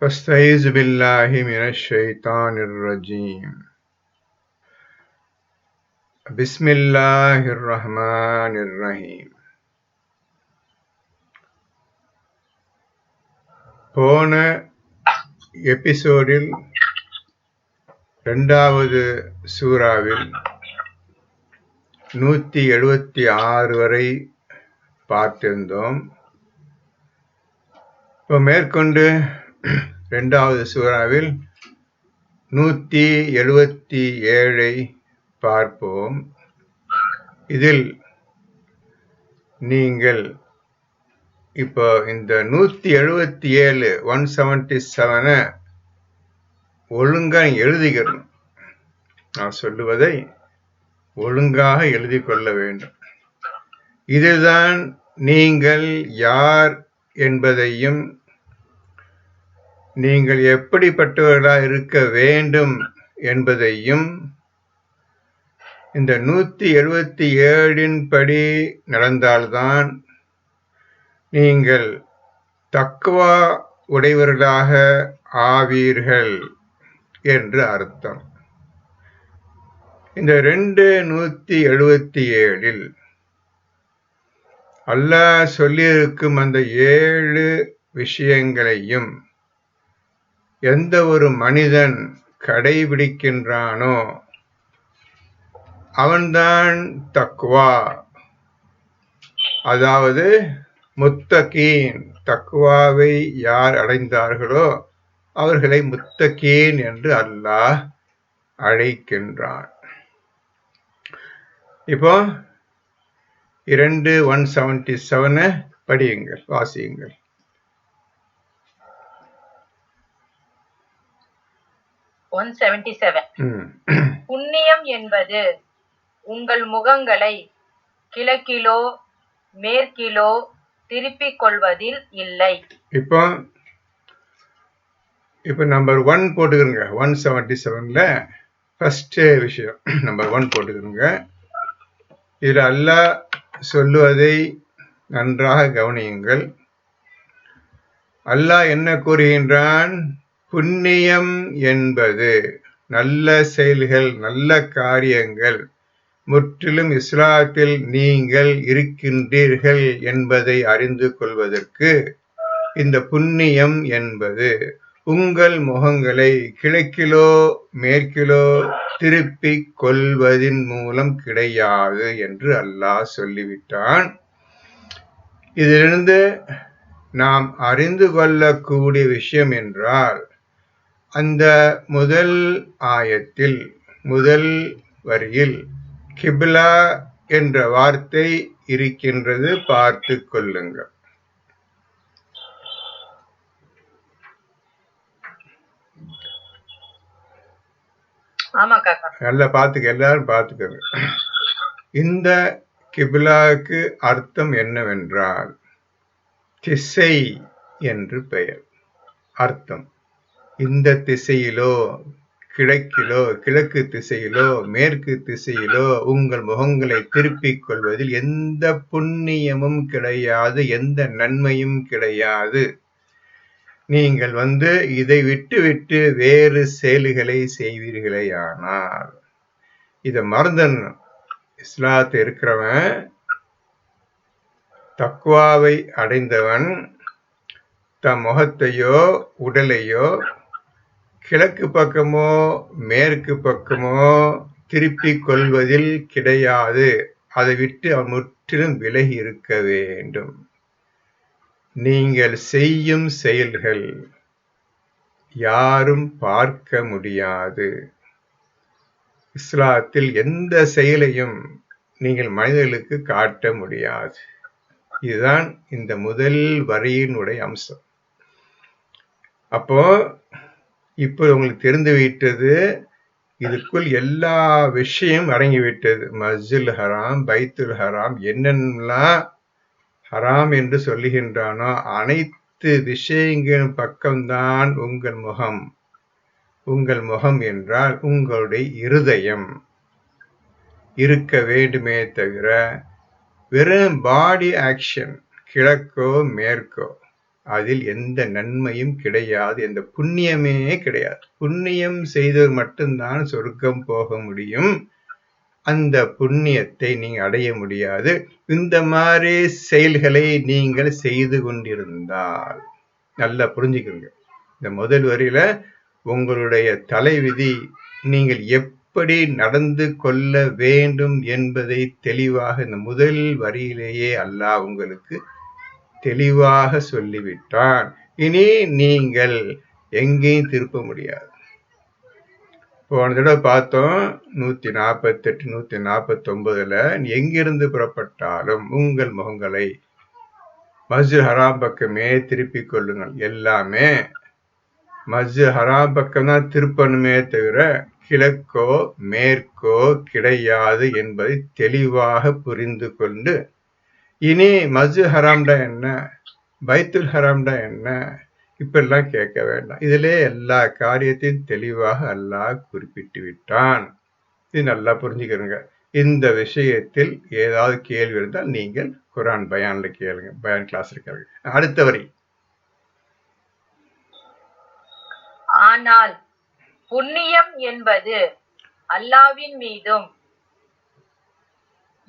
فاستعيذ بالله من الشيطان الرجيم بسم الله الرحمن الرحيم. போன எபிசோடில் இரண்டாவது சூறாவில் 176 வரை பார்த்திருந்தோம். இப்போ மேற்கொண்டு இரண்டாவது சூறாவில் 177 பார்ப்போம். இதில் நீங்கள் இப்போ இந்த 177 177 ஒழுங்கா எழுதிக்கணும். நான் சொல்லுவதை ஒழுங்காக எழுதி கொள்ள வேண்டும். இதுதான் நீங்கள் யார் என்பதையும் நீங்கள் எப்படிப்பட்டவர்களாக இருக்க வேண்டும் என்பதையும் இந்த 177 படி நடந்தால்தான் நீங்கள் தக்வா உடையவர்களாக ஆவீர்கள் என்று அர்த்தம். இந்த 177 அல்லாஹ் சொல்லியிருக்கும் அந்த 7 விஷயங்களையும் எந்த ஒரு மனிதன் கடைபிடிக்கின்றானோ அவன்தான் தக்வா, அதாவது முத்தகீன். தக்வாவை யார் அடைந்தார்களோ அவர்களை முத்தகீன் என்று அல்லாஹ் அழைக்கின்றான். இப்போ 177 படியுங்கள், வாசியுங்கள். புண்ணியம் என்பது உங்கள் முகங்களை கிழக்கிலோ மேற்கிலோ திருப்பிக் கொள்வதில் இல்லை. இப்போ நம்பர் 1 போட்டுக்கிறங்க. 177ல ஃபர்ஸ்ட் விஷயம் நம்பர் 1 போட்டுக்கிறங்க. இதில் அல்லாஹ் சொல்லுவதை நன்றாக கவனியுங்கள். அல்லாஹ் என்ன கூறுகின்றான்? புண்ணியம் என்பது நல்ல செயல்கள், நல்ல காரியங்கள், முற்றிலும் இஸ்லாத்தில் நீங்கள் இருக்கின்றீர்கள் என்பதை அறிந்து கொள்வதற்கு இந்த புண்ணியம் என்பது உங்கள் முகங்களை கிழக்கிலோ மேற்கிலோ திருப்பிக் கொள்வதின் மூலம் கிடையாது என்று அல்லாஹ் சொல்லிவிட்டான். இதிலிருந்து நாம் அறிந்து கொள்ளக்கூடிய விஷயம் என்றால், அந்த முதல் ஆயத்தில் முதல் வரியில் கிப்லா என்ற வார்த்தை இருக்கின்றது, பார்த்து கொள்ளுங்கள். நல்லா பார்த்துக்க, எல்லாரும் பார்த்துக்கங்க. இந்த கிப்லாவுக்கு அர்த்தம் என்னவென்றால் திசை என்று பெயர். அர்த்தம், இந்த திசையிலோ கிழக்கிலோ, கிழக்கு திசையிலோ மேற்கு திசையிலோ உங்கள் முகங்களை திருப்பிக் கொள்வதில் எந்த புண்ணியமும் கிடையாது, எந்த நன்மையும் கிடையாது. நீங்கள் இதை விட்டு வேறு செயல்களை செய்வீர்களேயானால், இதை மறந்துடணும். இஸ்லாத்தில் இருக்கிறவன், தக்வாவை அடைந்தவன் தம் முகத்தையோ உடலையோ கிழக்கு பக்கமோ மேற்கு பக்கமோ திருப்பிக் கொள்வதில் கிடையாது. அதை விட்டு அவன் முற்றிலும் விலகி இருக்க வேண்டும். நீங்கள் செய்யும் செயல்கள் யாரும் பார்க்க முடியாது. இஸ்லாத்தில் எந்த செயலையும் நீங்கள் மனிதர்களுக்கு காட்ட முடியாது. இதுதான் இந்த முதல் வரியினுடைய அம்சம். அப்போ இப்போ உங்களுக்கு தெரிந்து விட்டது, இதுக்குள் எல்லா விஷயம் அடங்கிவிட்டது. மஸ்ஜிதுல் ஹராம், பைத்துல் ஹராம், என்னென்னலாம் ஹராம் என்று சொல்லுகின்றானோ அனைத்து விஷயங்களின் பக்கம்தான் உங்கள் முகம். உங்கள் முகம் என்றால் உங்களுடைய இருதயம் இருக்க வேண்டுமே தவிர வெறும் பாடி ஆக்ஷன் கிழக்கோ மேற்கோ அதில் எந்த நன்மையும் கிடையாது, எந்த புண்ணியமே கிடையாது. புண்ணியம் செய்தவர் மட்டும்தான் சொர்க்கம் போக முடியும். அந்த புண்ணியத்தை நீங்க அடைய முடியாது இந்த மாதிரி செயல்களை நீங்கள் செய்து கொண்டிருந்தால். நல்லா புரிஞ்சுக்கோங்க. இந்த முதல் வரியில உங்களுடைய தலைவிதி நீங்கள் எப்படி நடந்து கொள்ள வேண்டும் என்பதை தெளிவாக இந்த முதல் வரியிலேயே அல்லாஹ் உங்களுக்கு தெளிவாக சொல்லிவிட்டான். இனி நீங்கள் எங்கேயும் திருப்ப முடியாது. போன தடவை பார்த்தோம் 148 149ல எங்கிருந்து புறப்பட்டாலும் உங்கள் முகங்களை மஸ்ஜித் ஹராம் பக்கமே திருப்பிக் கொள்ளுங்கள். எல்லாமே மஸ்ஜித் ஹராம் பக்கம் தான் திருப்பணுமே தவிர கிழக்கோ மேற்கோ கிடையாது என்பதை தெளிவாக புரிந்து கொண்டு, இனி மஸ்ஜித் ஹராம்டா என்ன, பைத்துல் ஹராம்டா என்ன, இப்பெல்லாம் கேட்க வேண்டாம். இதிலே எல்லா காரியத்தையும் தெளிவாக அல்லாஹ் குறிப்பிட்டு விட்டான். இது நல்லா புரிஞ்சுக்கிறங்க. இந்த விஷயத்தில் ஏதாவது கேள்வி இருந்தால் நீங்கள் குர்ஆன் பயான்ல கேளுங்க, பயான் கிளாஸ் இருக்காங்க. அடுத்த வரி. ஆனால் புண்ணியம் என்பது அல்லாஹ்வின் மீதும்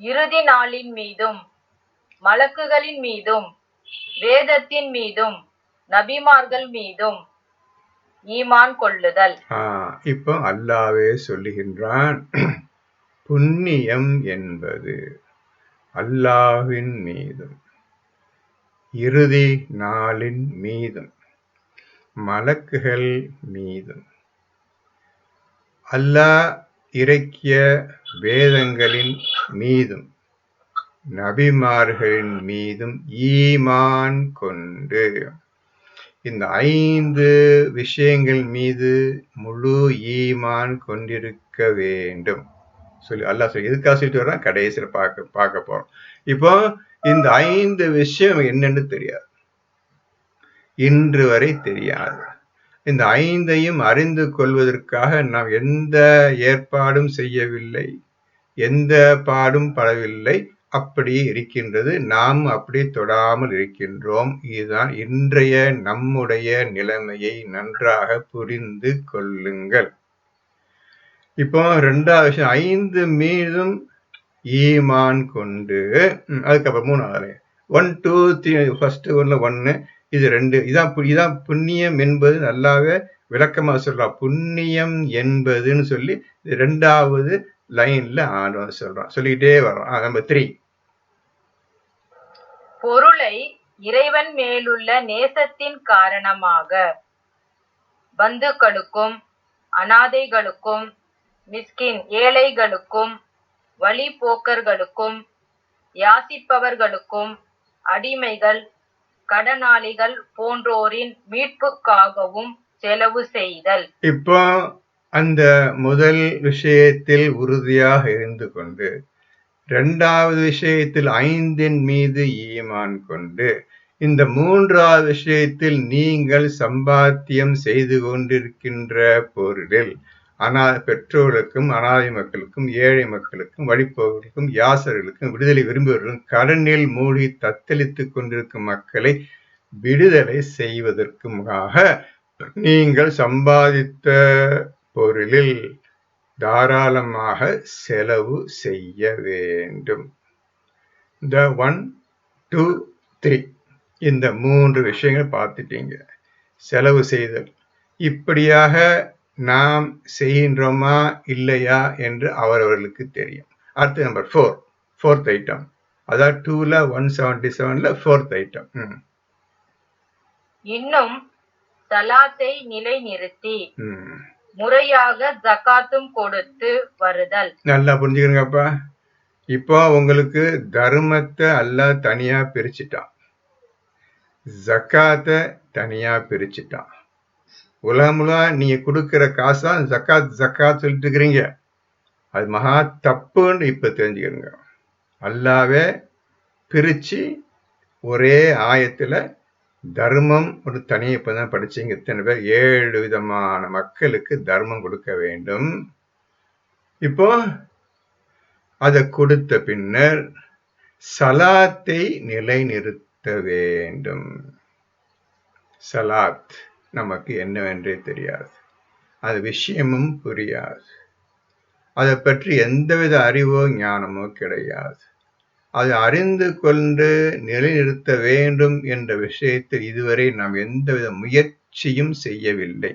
இறுதி நாளின் மீதும் மலக்குகளின் மீதும் வேதத்தின் மீதும் நபிமார்கள் மீதும் ஈமான் கொள்ளுதல். இப்போ அல்லாஹ்வே சொல்லுகின்றான், புண்ணியம் என்பது அல்லாஹ்வின் மீதும் இறுதி நாளின் மீதும் மலக்குகள் மீதும் அல்லாஹ் இறக்கிய வேதங்களின் மீதும் நபிமார்களின் மீதும் ஈமான் கொண்டு, இந்த 5 விஷயங்கள் மீது முழு ஈமான் கொண்டிருக்க வேண்டும் சொல்லி அல்லாஹ் சொல்லி எதுக்காக சொல்லிட்டு வர்றான், கடைசியில் பார்க்க போறோம். இப்போ இந்த 5 விஷயம் என்னன்னு தெரியாது, இன்று வரை தெரியாது. இந்த 5ஐயும் அறிந்து கொள்வதற்காக நாம் எந்த ஏற்பாடும் செய்யவில்லை, எந்த பாடும் படவில்லை. அப்படியே இருக்கின்றது, நாம் அப்படியே தொடாமல் இருக்கின்றோம். இதுதான் இன்றைய நம்முடைய நிலைமையை நன்றாக புரிந்து கொள்ளுங்கள். இப்போ 2வது விஷயம், 5 மீதும் ஈமான் கொண்டு, அதுக்கப்புறம் 3வது 1 2 3 ஃபர்ஸ்ட் ஒன்ல 1 இது 2 இதான் புண்ணியம் என்பது நல்லாவே விளக்கமா சொல்றான். புண்ணியம் என்பதுன்னு சொல்லி 2வது லைன்ல ஆண்டவன் சொல்றான், சொல்லிட்டே வர்றான். நம்பர் 3, பொருளை இறைவன் மேலுள்ள நேசத்தின் காரணமாக பந்துக்களுக்கும் அனாதைகளுக்கும் மிஸ்கின் ஏழைகளுக்கும் வழிபோக்கர்களுக்கும் யாசிப்பவர்களுக்கும் அடிமைகள் கடனாளிகள் போன்றோரின் மீட்புக்காகவும் செலவு செய்தல். இப்போ அந்த முதல் விஷயத்தில் உறுதியாக இருந்து கொண்டு, 2வது விஷயத்தில் 5இன் மீது ஈமான் கொண்டு, இந்த 3வது விஷயத்தில் நீங்கள் சம்பாத்தியம் செய்து கொண்டிருக்கின்ற பொருளில் பெற்றோர்களுக்கும் அனாதை மக்களுக்கும் ஏழை மக்களுக்கும் வழிபோர்களுக்கும் யாசர்களுக்கும் விடுதலை விரும்புவர்களுக்கும் கடனில் மூழ்கி தத்தளித்துக் கொண்டிருக்கும் மக்களை விடுதலை செய்வதற்குமாக நீங்கள் சம்பாதித்த பொருளில் தாராளமாக செலவு செய்ய வேண்டும். இந்த 1 2 3 இந்த 3 விஷயங்கள் பார்த்துட்டீங்க. செலவு செய்தல் இப்படியாக நாம் செய்கின்றோமா இல்லையா என்று அவரவர்களுக்கு தெரியும். அடுத்து நம்பர் 4th ஐட்டம், அதாவது 2ல 177ல 4th ஐட்டம். இன்னும் சலாத்தை நிலைநிறுத்தி முறையாக ஜகாத்தும் கொடுத்து வருதல். நல்லா புரிஞ்சுக்கிறீங்கப்பா. இப்போ உங்களுக்கு தர்மத்தை அல்லாஹ் தனியா பிரிச்சுட்டான், ஜக்காத்தை தனியா பிரிச்சுட்டான். உலகமுலா நீங்க கொடுக்கிற காசா ஜக்காத் சொல்லிட்டு இருக்கிறீங்க, அது மகா தப்புன்னு இப்ப தெரிஞ்சுக்கிறீங்க. அல்லாவே பிரிச்சு ஒரே ஆயத்துல தர்மம் ஒரு தனியை இப்பதான் படிச்சீங்க. இத்தனை பேர் 7 விதமான மக்களுக்கு தர்மம் கொடுக்க வேண்டும். இப்போ அதை கொடுத்த பின்னர் சலாத்தை நிலைநிறுத்த வேண்டும். சலாத் நமக்கு என்னவென்றே தெரியாது, அது விஷயமும் புரியாது, அதை பற்றி எந்தவித அறிவோ ஞானமோ கிடையாது. அதை அறிந்து கொண்டு நிலைநிறுத்த வேண்டும் என்ற விஷயத்தில் இதுவரை நாம் எந்தவித முயற்சியும் செய்யவில்லை.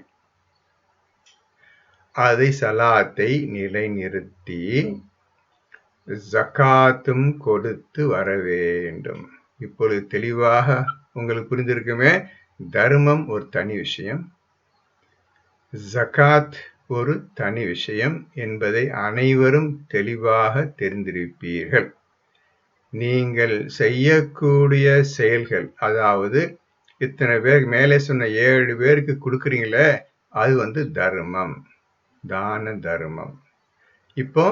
அதை சலாத்தை நிலைநிறுத்தி ஜகாத்தும் கொடுத்து வர வேண்டும். இப்பொழுது தெளிவாக உங்களுக்கு புரிந்திருக்குமே, தர்மம் ஒரு தனி விஷயம், ஜகாத் ஒரு தனி விஷயம் என்பதை அனைவரும் தெளிவாக தெரிந்திருப்பீர்கள். நீங்கள் செய்யக்கூடிய செயல்கள், அதாவது இத்தனை பேர் மேலே சொன்ன 7 பேருக்கு கொடுக்குறீங்களே, அது தர்மம், தான தர்மம். இப்போ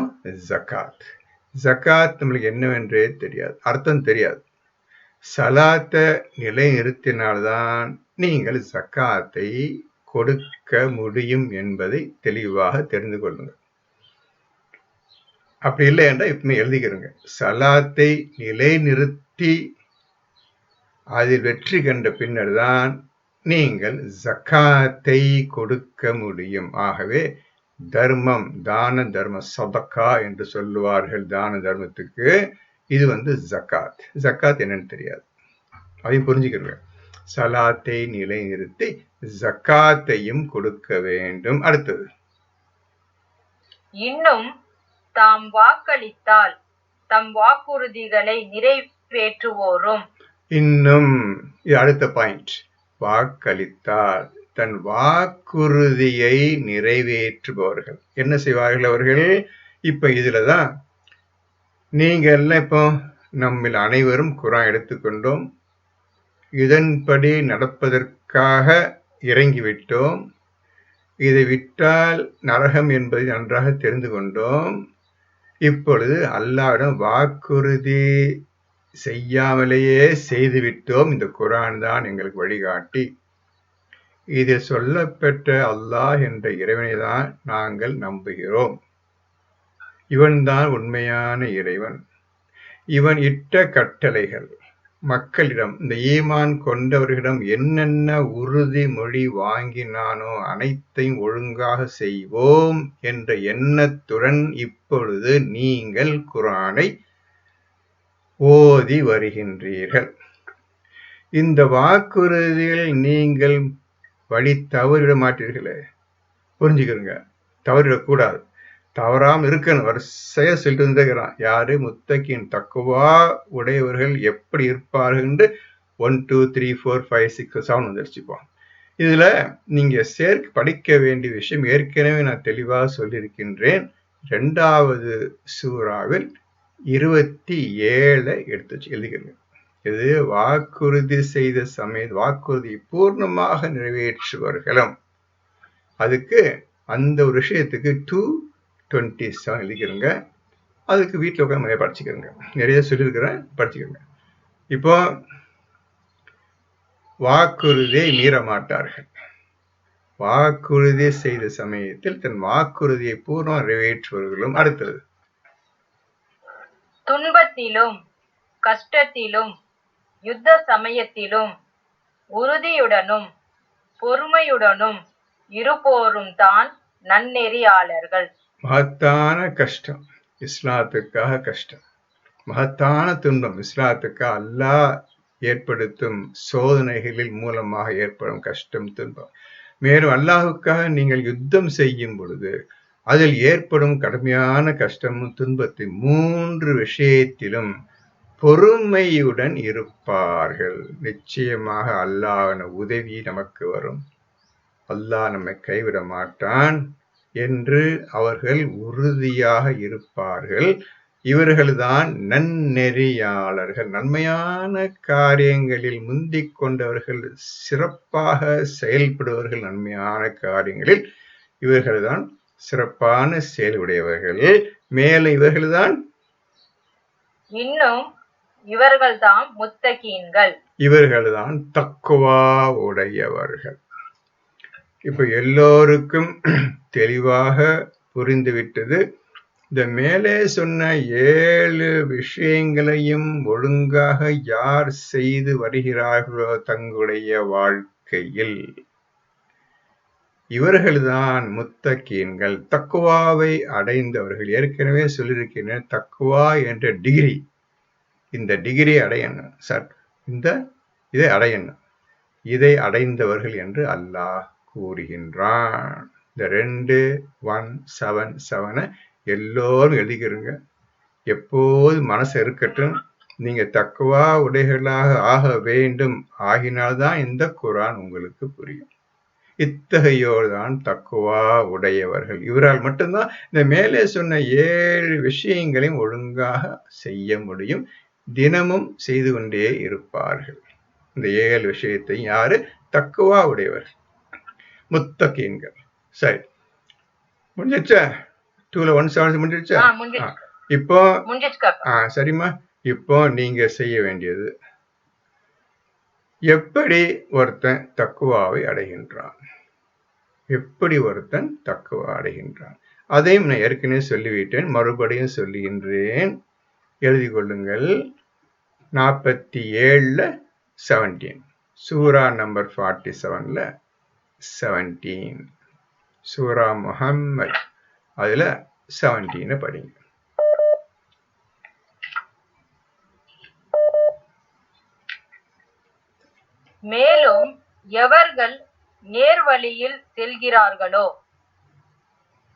ஜகாத், ஜகாத் நம்மளுக்கு என்னவென்றே தெரியாது, அர்த்தம் தெரியாது. சலாத்தை நிலைநிறுத்தினால்தான் நீங்கள் ஜகாத்தை கொடுக்க முடியும் என்பதை தெளிவாக தெரிந்து கொள்ளுங்கள். அப்படி இல்லை என்றால் இப்பவுமே எழுதிக்கிறோங்க, சலாத்தை நிலைநிறுத்தி அதில் வெற்றி கண்ட பின்னர் தான் நீங்கள் ஜகாத்தை கொடுக்க முடியும். ஆகவே தர்மம், தான தர்ம சதக்கா என்று சொல்லுவார்கள் தான தர்மத்துக்கு, இது ஜகாத். ஜகாத் என்னன்னு தெரியாது, அதையும் புரிஞ்சுக்கிறோங்க. சலாத்தை நிலைநிறுத்தி ஜகாத்தையும் கொடுக்க வேண்டும். அடுத்தது, இன்னும் தாம் வாக்களித்தால் தம் வாக்குறுதிகளை நிறைவேற்றுவோரும். இன்னும் இது அடுத்த பாயிண்ட், வாக்களித்தால் தன் வாக்குறுதியை நிறைவேற்றுபவர்கள் என்ன செய்வார்கள் அவர்கள்? இப்ப இதுலதான் நீங்க எல்லாம் இப்போ நம்ம அனைவரும் குர்ஆன் எடுத்துக்கொண்டோம், இதன்படி நடப்பதற்காக இறங்கிவிட்டோம், இதை விட்டால் நரகம் என்பதை நன்றாக தெரிந்து கொண்டோம். இப்பொழுது அல்லாஹ்விடம் வாக்குறுதி செய்யாமலேயே செய்துவிட்டோம், இந்த குர்ஆன் தான் எங்களுக்கு வழிகாட்டி, இதில் சொல்லப்பட்ட அல்லாஹ் என்ற இறைவனை தான் நாங்கள் நம்புகிறோம், இவன்தான் உண்மையான இறைவன், இவன் இட்ட கட்டளைகள் மக்களிடம், இந்த ஈமான் கொண்டவர்களிடம் என்னென்ன உறுதிமொழி வாங்கினானோ அனைத்தையும் ஒழுங்காக செய்வோம் என்ற எண்ணத்துடன் இப்பொழுது நீங்கள் குர்ஆனை ஓதி வருகின்றீர்கள். இந்த வாக்குறுதியில் நீங்கள் வழி தவறிட மாட்டீர்களே, புரிஞ்சுக்கிறீங்க, தவறிடக்கூடாது, தவறாம இருக்கணும். வரிசையா சொல்லிட்டு வந்துக்கிறான், யாரு முத்தகின் தக்குவா உடையவர்கள் எப்படி இருப்பார்கள் என்று 1 2 3 4 5 6 7 வந்துருச்சுப்போம். இதுல நீங்க படிக்க வேண்டிய விஷயம் ஏற்கனவே நான் தெளிவாக சொல்லியிருக்கின்றேன். 2வது சூராவில் 27 எடுத்து எழுதிக்கிறேன். இது வாக்குறுதி செய்த சமயம், வாக்குறுதி பூர்ணமாக நிறைவேற்றுவார்களும், அதுக்கு அந்த ஒரு விஷயத்துக்கு 2:27 எழுதிக்கிறங்க. அதுக்கு வீட்டில் உட்காந்து நிறைய படிச்சுக்கிறங்க, நிறைய சொல்லியிருக்கிறேன், படிச்சுக்கிறங்க. இப்போ வாக்குறுதியை மீற மாட்டார்கள், வாக்குறுதி செய்த சமயத்தில் தன் வாக்குறுதியை பூர்ணமாக நிறைவேற்றுவர்களும். அடுத்தது, துன்பத்திலும் கஷ்டத்திலும் யுத்த சமயத்திலும் உறுதியுடனும் பொறுமையுடனும் இருப்போரும் தான் நன்னெறியாளர்கள். மகத்தான கஷ்டம் இஸ்லாத்துக்காக, கஷ்டம் மகத்தான துன்பம் இஸ்லாத்துக்காக அல்லாஹ் ஏற்படுத்தும் சோதனைகளில் மூலமாக ஏற்படும் கஷ்டம், துன்பம். மேலும் அல்லாஹுக்காக நீங்கள் யுத்தம் செய்யும் பொழுது அதில் ஏற்படும் கடுமையான கஷ்டமும் துன்பத்தை 3 விஷயத்திலும் பொறுமையுடன் இருப்பார்கள். நிச்சயமாக அல்லாஹ்வின் உதவி நமக்கு வரும், அல்லாஹ் நம்மை கைவிட மாட்டான் என்று அவர்கள் உறுதியாக இருப்பார்கள். இவர்கள்தான் நன்னெறியாளர்கள், நன்மையான காரியங்களில் முந்திக் கொண்டவர்கள், சிறப்பாக செயல்படுவர்கள். நன்மையான காரியங்களில் இவர்கள்தான் சிறப்பான செயலுடையவர்கள். மேலும் இவர்கள்தான் இன்னும் இவர்கள்தான் முத்தகீன்கள், இவர்கள்தான் தக்குவா உடையவர்கள். இப்ப எல்லோருக்கும் தெளிவாக புரிந்துவிட்டது. இந்த மேலே சொன்ன 7 விஷயங்களையும் ஒழுங்காக யார் செய்து வருகிறார்களோ தங்களுடைய வாழ்க்கையில். இவர்கள்தான் முத்தகீன்கள், தக்குவாவை அடைந்தவர்கள். ஏற்கனவே சொல்லியிருக்கிறேன், தக்குவா என்ற டிகிரி, இந்த டிகிரி அடையணும் சார், இதை அடையணும், இதை அடைந்தவர்கள் என்று அல்லாஹ் கூறுகின்றான். இந்த 2-1-7-7 எல்லோரும் எழுதிக்கிறங்க. எப்போது மனசு இருக்கட்டும், நீங்க தக்குவா உடையவர்களாக ஆக வேண்டும். ஆகினால்தான் இந்த குர்ஆன் உங்களுக்கு புரியும். இத்தகையோர் தான் தக்குவா உடையவர்கள். இவரால் மட்டும்தான் இந்த மேலே சொன்ன 7 விஷயங்களையும் ஒழுங்காக செய்ய முடியும். தினமும் செய்து கொண்டே இருப்பார்கள். இந்த 7 விஷயத்தையும் யாரு? தக்குவா உடையவர்கள், முத்தகீன்கள். சரி, முடிஞ்சிருச்சா? 2-1-7 முடிஞ்சிருச்சா? இப்போ சரிம்மா, இப்போ நீங்க செய்ய வேண்டியது, எப்படி ஒருத்தன் தக்குவாவை அடைகின்றான், எப்படி ஒருத்தன் தக்குவா அடைகின்றான், அதையும் நான் ஏற்கனவே சொல்லிவிட்டேன், மறுபடியும் சொல்லுகின்றேன். எழுதி கொள்ளுங்கள். 47-17, சூரா நம்பர் 47-17, சூரா முஹம்மத், அதுல 17 படிங்க. மேலும் எவர்கள் நேர்வழியில் செல்கிறார்களோ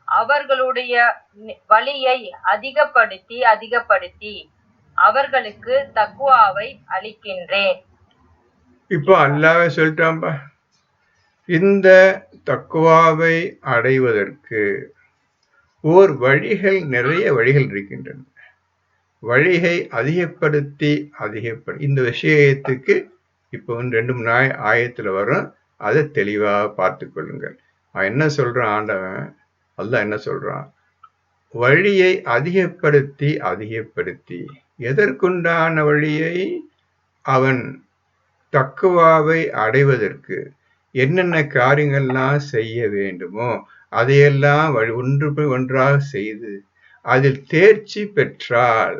அவர்களுடைய வழியை அதிகப்படுத்தி அவர்களுக்கு தக்குவாவை அளிக்கின்றேன். இப்போ அல்லாஹ்வே சொல்லிட்டான்பா, இந்த தக்குவாவை அடைவதற்கு நிறைய வழிகள் இருக்கின்றன. வழியை அதிகப்படுத்தி இந்த விஷயத்துக்கு இப்போ 2-3 ஆயத்துல வரும், அதை தெளிவாக பார்த்து கொள்ளுங்கள். என்ன சொல்றான் ஆண்டவன்? அல்லாஹ் என்ன சொல்றான்? வழியை அதிகப்படுத்தி எதற்குண்டான வழியை? அவன் தக்குவாவை அடைவதற்கு என்னென்ன காரியங்கள்லாம் செய்ய வேண்டுமோ அதையெல்லாம் ஒன்றாக செய்து அதில் தேர்ச்சி பெற்றால்,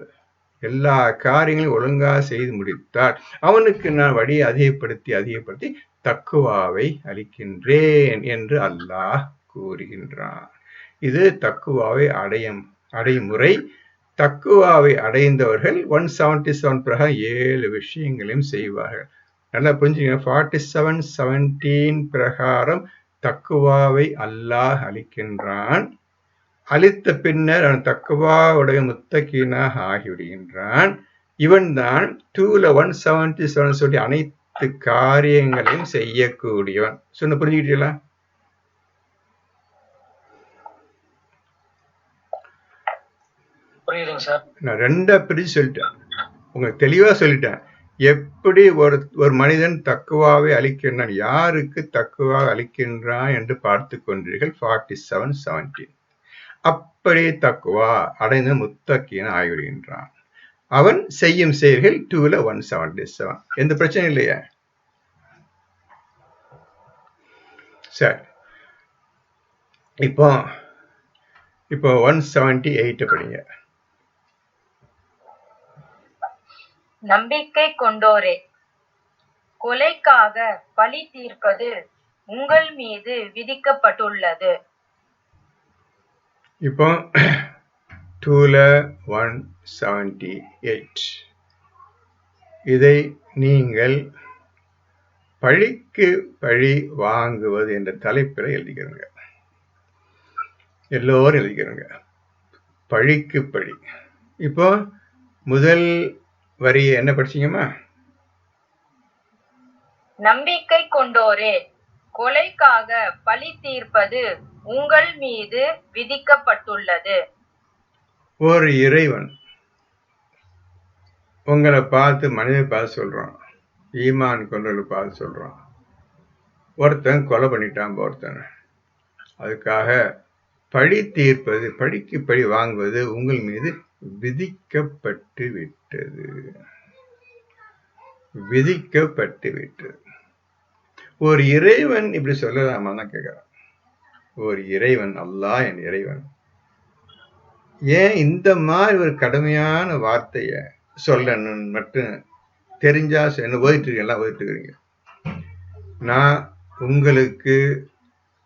எல்லா காரியங்களையும் ஒழுங்காக செய்து முடித்தால் அவனுக்கு நான் வழியை அதிகப்படுத்தி தக்குவாவை அளிக்கின்றேன் என்று அல்லாஹ் கூறுகின்றான். இது தக்குவாவை அடையும் முறை. தக்குவாவை அடைந்தவர்கள் 177 பிரகாரம் 7 விஷயங்களையும் செய்வார்கள். நல்லா புரிஞ்சுங்க. 47-17 பிரகாரம் தக்குவாவை அல்லாஹ் அளிக்கின்றான். அளித்த பின்னர் அவன் தக்குவாவுடைய முத்தகீனாக ஆகிவிடுகின்றான். இவன் தான் 2-177 சொல்லி அனைத்து காரியங்களையும் செய்யக்கூடியவன். சொன்ன புரிஞ்சுக்கிட்டீங்களா? நான் 2 பிரிச்சு சொல்லிட்டேன், உங்களுக்கு தெளிவா சொல்லிட்டேன். எப்படி ஒரு மனிதன் தக்குவாவை அளிக்கின்றான், யாருக்கு தக்குவா அளிக்கின்றான் என்று பார்த்து கொண்டீர்கள். 47-17 அப்படி தக்குவா அடைந்த முத்தகீன் ஆகிவிடுகின்றான். அவன் செய்யும் செயல்கள் 2-177. எந்த பிரச்சனை இல்லையா? சரி, இப்போ 178 படிங்க. நம்பிக்கை கொண்டோரே, கொலைக்காக பழி தீர்ப்பது உங்கள் மீது விதிக்கப்பட்டுள்ளது. இப்போ 2-178 இதை நீங்கள் பழிக்கு பழி வாங்குவது என்ற தலைப்பில் எழுதிக்கிறங்க. எல்லோரும் எழுதிக்கிறங்க, பழிக்கு பழி. இப்போ முதல் வரியை என்ன படிச்சீங்கம்மா? நம்பிக்கை கொண்டோரே, கொலைக்காக பழி தீர்ப்பது உங்கள் மீது விதிக்கப்பட்டுள்ளது. ஒரு இறைவன் உங்களை பார்த்து, மனிதனை பார்த்து சொல்றான், ஈமான் கொண்டவர்களை பார்த்து சொல்றான், ஒருத்தன் கொலை பண்ணிட்டான் ஒருத்தன், அதுக்காக பழி தீர்ப்பது, பழிக்கு பழி வாங்குவது உங்கள் மீது விதிக்கப்பட்டு விட்டது. ஒரு இறைவன் இப்படி சொல்லலாமா தான் கேட்கிறான். ஒரு இறைவன், அல்லாஹ் என் இறைவன், ஏன் இந்த மாதிரி ஒரு கடுமையான வார்த்தைய சொல்லணும்னு மட்டும் தெரிஞ்சா என்ன ஓதிட்டு இருக்கீங்க? நான் உங்களுக்கு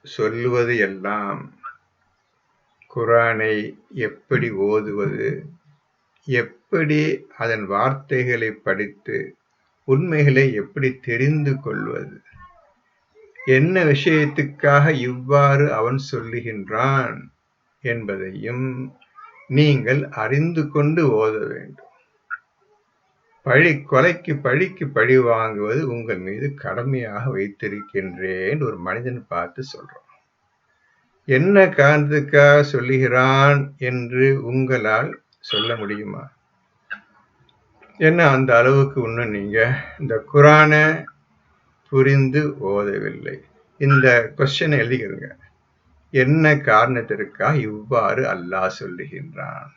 சொல்லுவது எல்லாம் குர்ஆனை எப்படி ஓதுவது, எப்படி அதன் வார்த்தைகளை படித்து உண்மைகளை எப்படி தெரிந்து கொள்வது, என்ன விஷயத்துக்காக இவ்வாறு அவன் சொல்லுகின்றான் என்பதையும் நீங்கள் அறிந்து கொண்டு ஓத வேண்டும். கொலைக்கு பழிக்கு பழி வாங்குவது உங்கள் மீது கடமையாக வைத்திருக்கின்றேன் ஒரு மனிதன் பார்த்து சொல்றான். என்ன காரணத்துக்காக சொல்லுகிறான் என்று உங்களால் சொல்ல முடியுமா? என்ன அந்த அளவுக்கு இன்னும் நீங்க இந்த குர்ஆனை புரிந்து ஓதவில்லை. இந்த கொஸ்டினை எழுதிக்கிறங்க. என்ன காரணத்திற்காக இவ்வாறு அல்லாஹ் சொல்லுகின்றான்?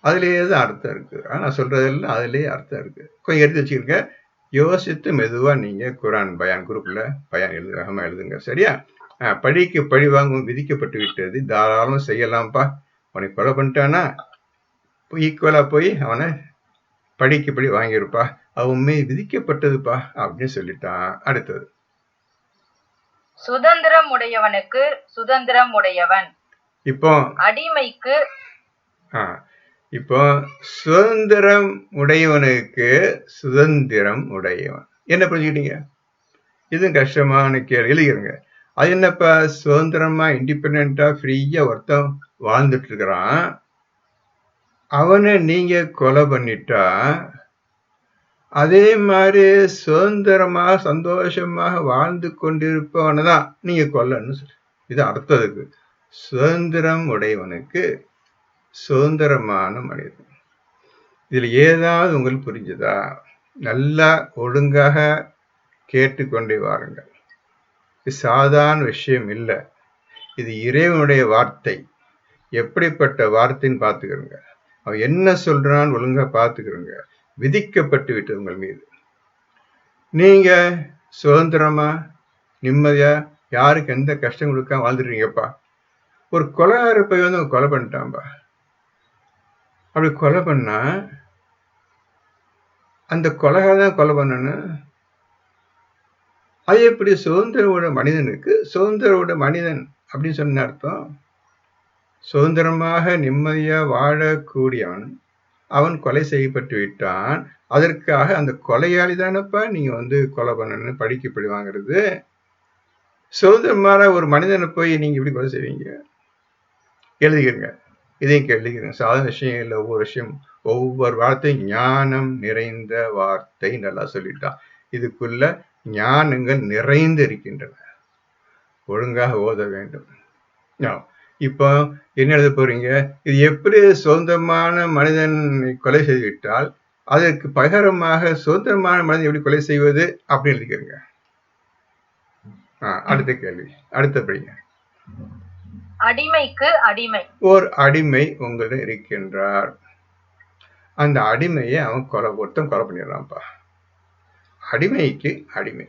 அதுலேயே தான் அர்த்தம் இருக்கு. நான் சொல்றதெல்லாம் அதுலேயே அர்த்தம் இருக்கு. கொஞ்சம் எடுத்து வச்சுக்கிறங்க. யோசித்து மெதுவா நீங்க குர்ஆன் பயான் குரூப்ல பயான் எழுதுங்க. சரியா? பழிக்கு பழி வாங்கும் விதிக்கப்பட்டு விட்டது, தாராளம் செய்யலாம்ப்பா. அவனை கொலை பண்ணிட்டானா ஈக்குவலா போய் அவனை பழிக்கு பழி வாங்கியிருப்பா, அவன் மீது விதிக்கப்பட்டதுப்பா அப்படின்னு சொல்லிட்டான். அடுத்தது, சுதந்திரம் உடையவனுக்கு சுதந்திரம் உடையவன். இப்போ அடிமைக்கு இப்போ சுதந்திரம் உடையவனுக்கு சுதந்திரம் உடையவன். என்ன புரிஞ்சுக்கிட்டீங்க? இதுவும் கஷ்டமான கேள்வி. எழுதிருங்க. அது என்னப்பா, சுதந்திரமா இண்டிபெண்டா ஃப்ரீயா ஒருத்தன் வாழ்ந்துட்டு இருக்கிறான், அவனை நீங்க கொலை பண்ணிட்டா அதே மாதிரி சுதந்திரமாக சந்தோஷமாக வாழ்ந்து கொண்டிருப்பவனை தான் நீங்க கொல்லன்னு சொல்லி. இது அர்த்தத்துக்கு சுதந்திரம் உடையவனுக்கு சுதந்திரமான மனிதன். இதுல ஏதாவது உங்களுக்கு புரிஞ்சுதா? நல்லா ஒழுங்காக கேட்டுக்கொண்டே வாருங்கள். இது சாதாரண விஷயம் இல்லை. இது இறைவனுடைய வார்த்தை. எப்படிப்பட்ட வார்த்தைன்னு பார்த்துக்கிறோங்க. அவன் என்ன சொல்றான்னு ஒழுங்கா பார்த்துக்கிறோங்க. விதிக்கப்பட்டு விட்டது உங்கள் மீது. நீங்க சுதந்திரமா நிம்மதியா யாருக்கு எந்த கஷ்டம் கொடுக்காம வாழ்ந்துடுறீங்கப்பா. ஒரு கொலைகார போய் வந்து கொலை பண்ணிட்டான்பா. அப்படி கொலை பண்ணா அந்த கொலைகாரதான் கொலை பண்ணணும். அது எப்படி சுதந்திரோட மனிதனுக்கு சுதந்திரோட மனிதன் அப்படின்னு சொன்ன அர்த்தம்? சுதந்திரமாக நிம்மதியா வாழக்கூடியவன் அவன் கொலை செய்யப்பட்டு விட்டான். அதற்காக அந்த கொலையாளி தானப்பா நீங்க வந்து கொலை பண்ணணும்னு பழி வாங்குறது. சுதந்திரமான ஒரு மனிதனை போய் நீங்க இப்படி கொலை செய்வீங்க? எழுதிக்கிறங்க. இதையும் எழுதிக்கிறேன். சாதாரண விஷயம் இல்லை. ஒவ்வொரு வார்த்தையும் ஞானம் நிறைந்த வார்த்தை நல்லா சொல்லிட்டான். இதுக்குள்ள ஞானங்கள் நிறைந்து இருக்கின்றன. ஒழுங்காக ஓத வேண்டும். இப்போ என்ன எழுத போறீங்க? இது எப்படி சுதந்திரமான மனிதன் கொலை செய்துவிட்டால் அதற்கு பகரமாக சுதந்திரமான மனிதன் எப்படி கொலை செய்வது அப்படின்னு எழுதிக்கிறங்க. அடுத்த கேள்வி, அடுத்தபடிங்க. அடிமைக்கு அடிமை. ஒரு அடிமை உங்களிடம் இருக்கின்றார். அந்த அடிமையை அவன் ஒருத்தன் கொலை பண்ணிடுறான்ப்பா. அடிமைக்கு அடிமை.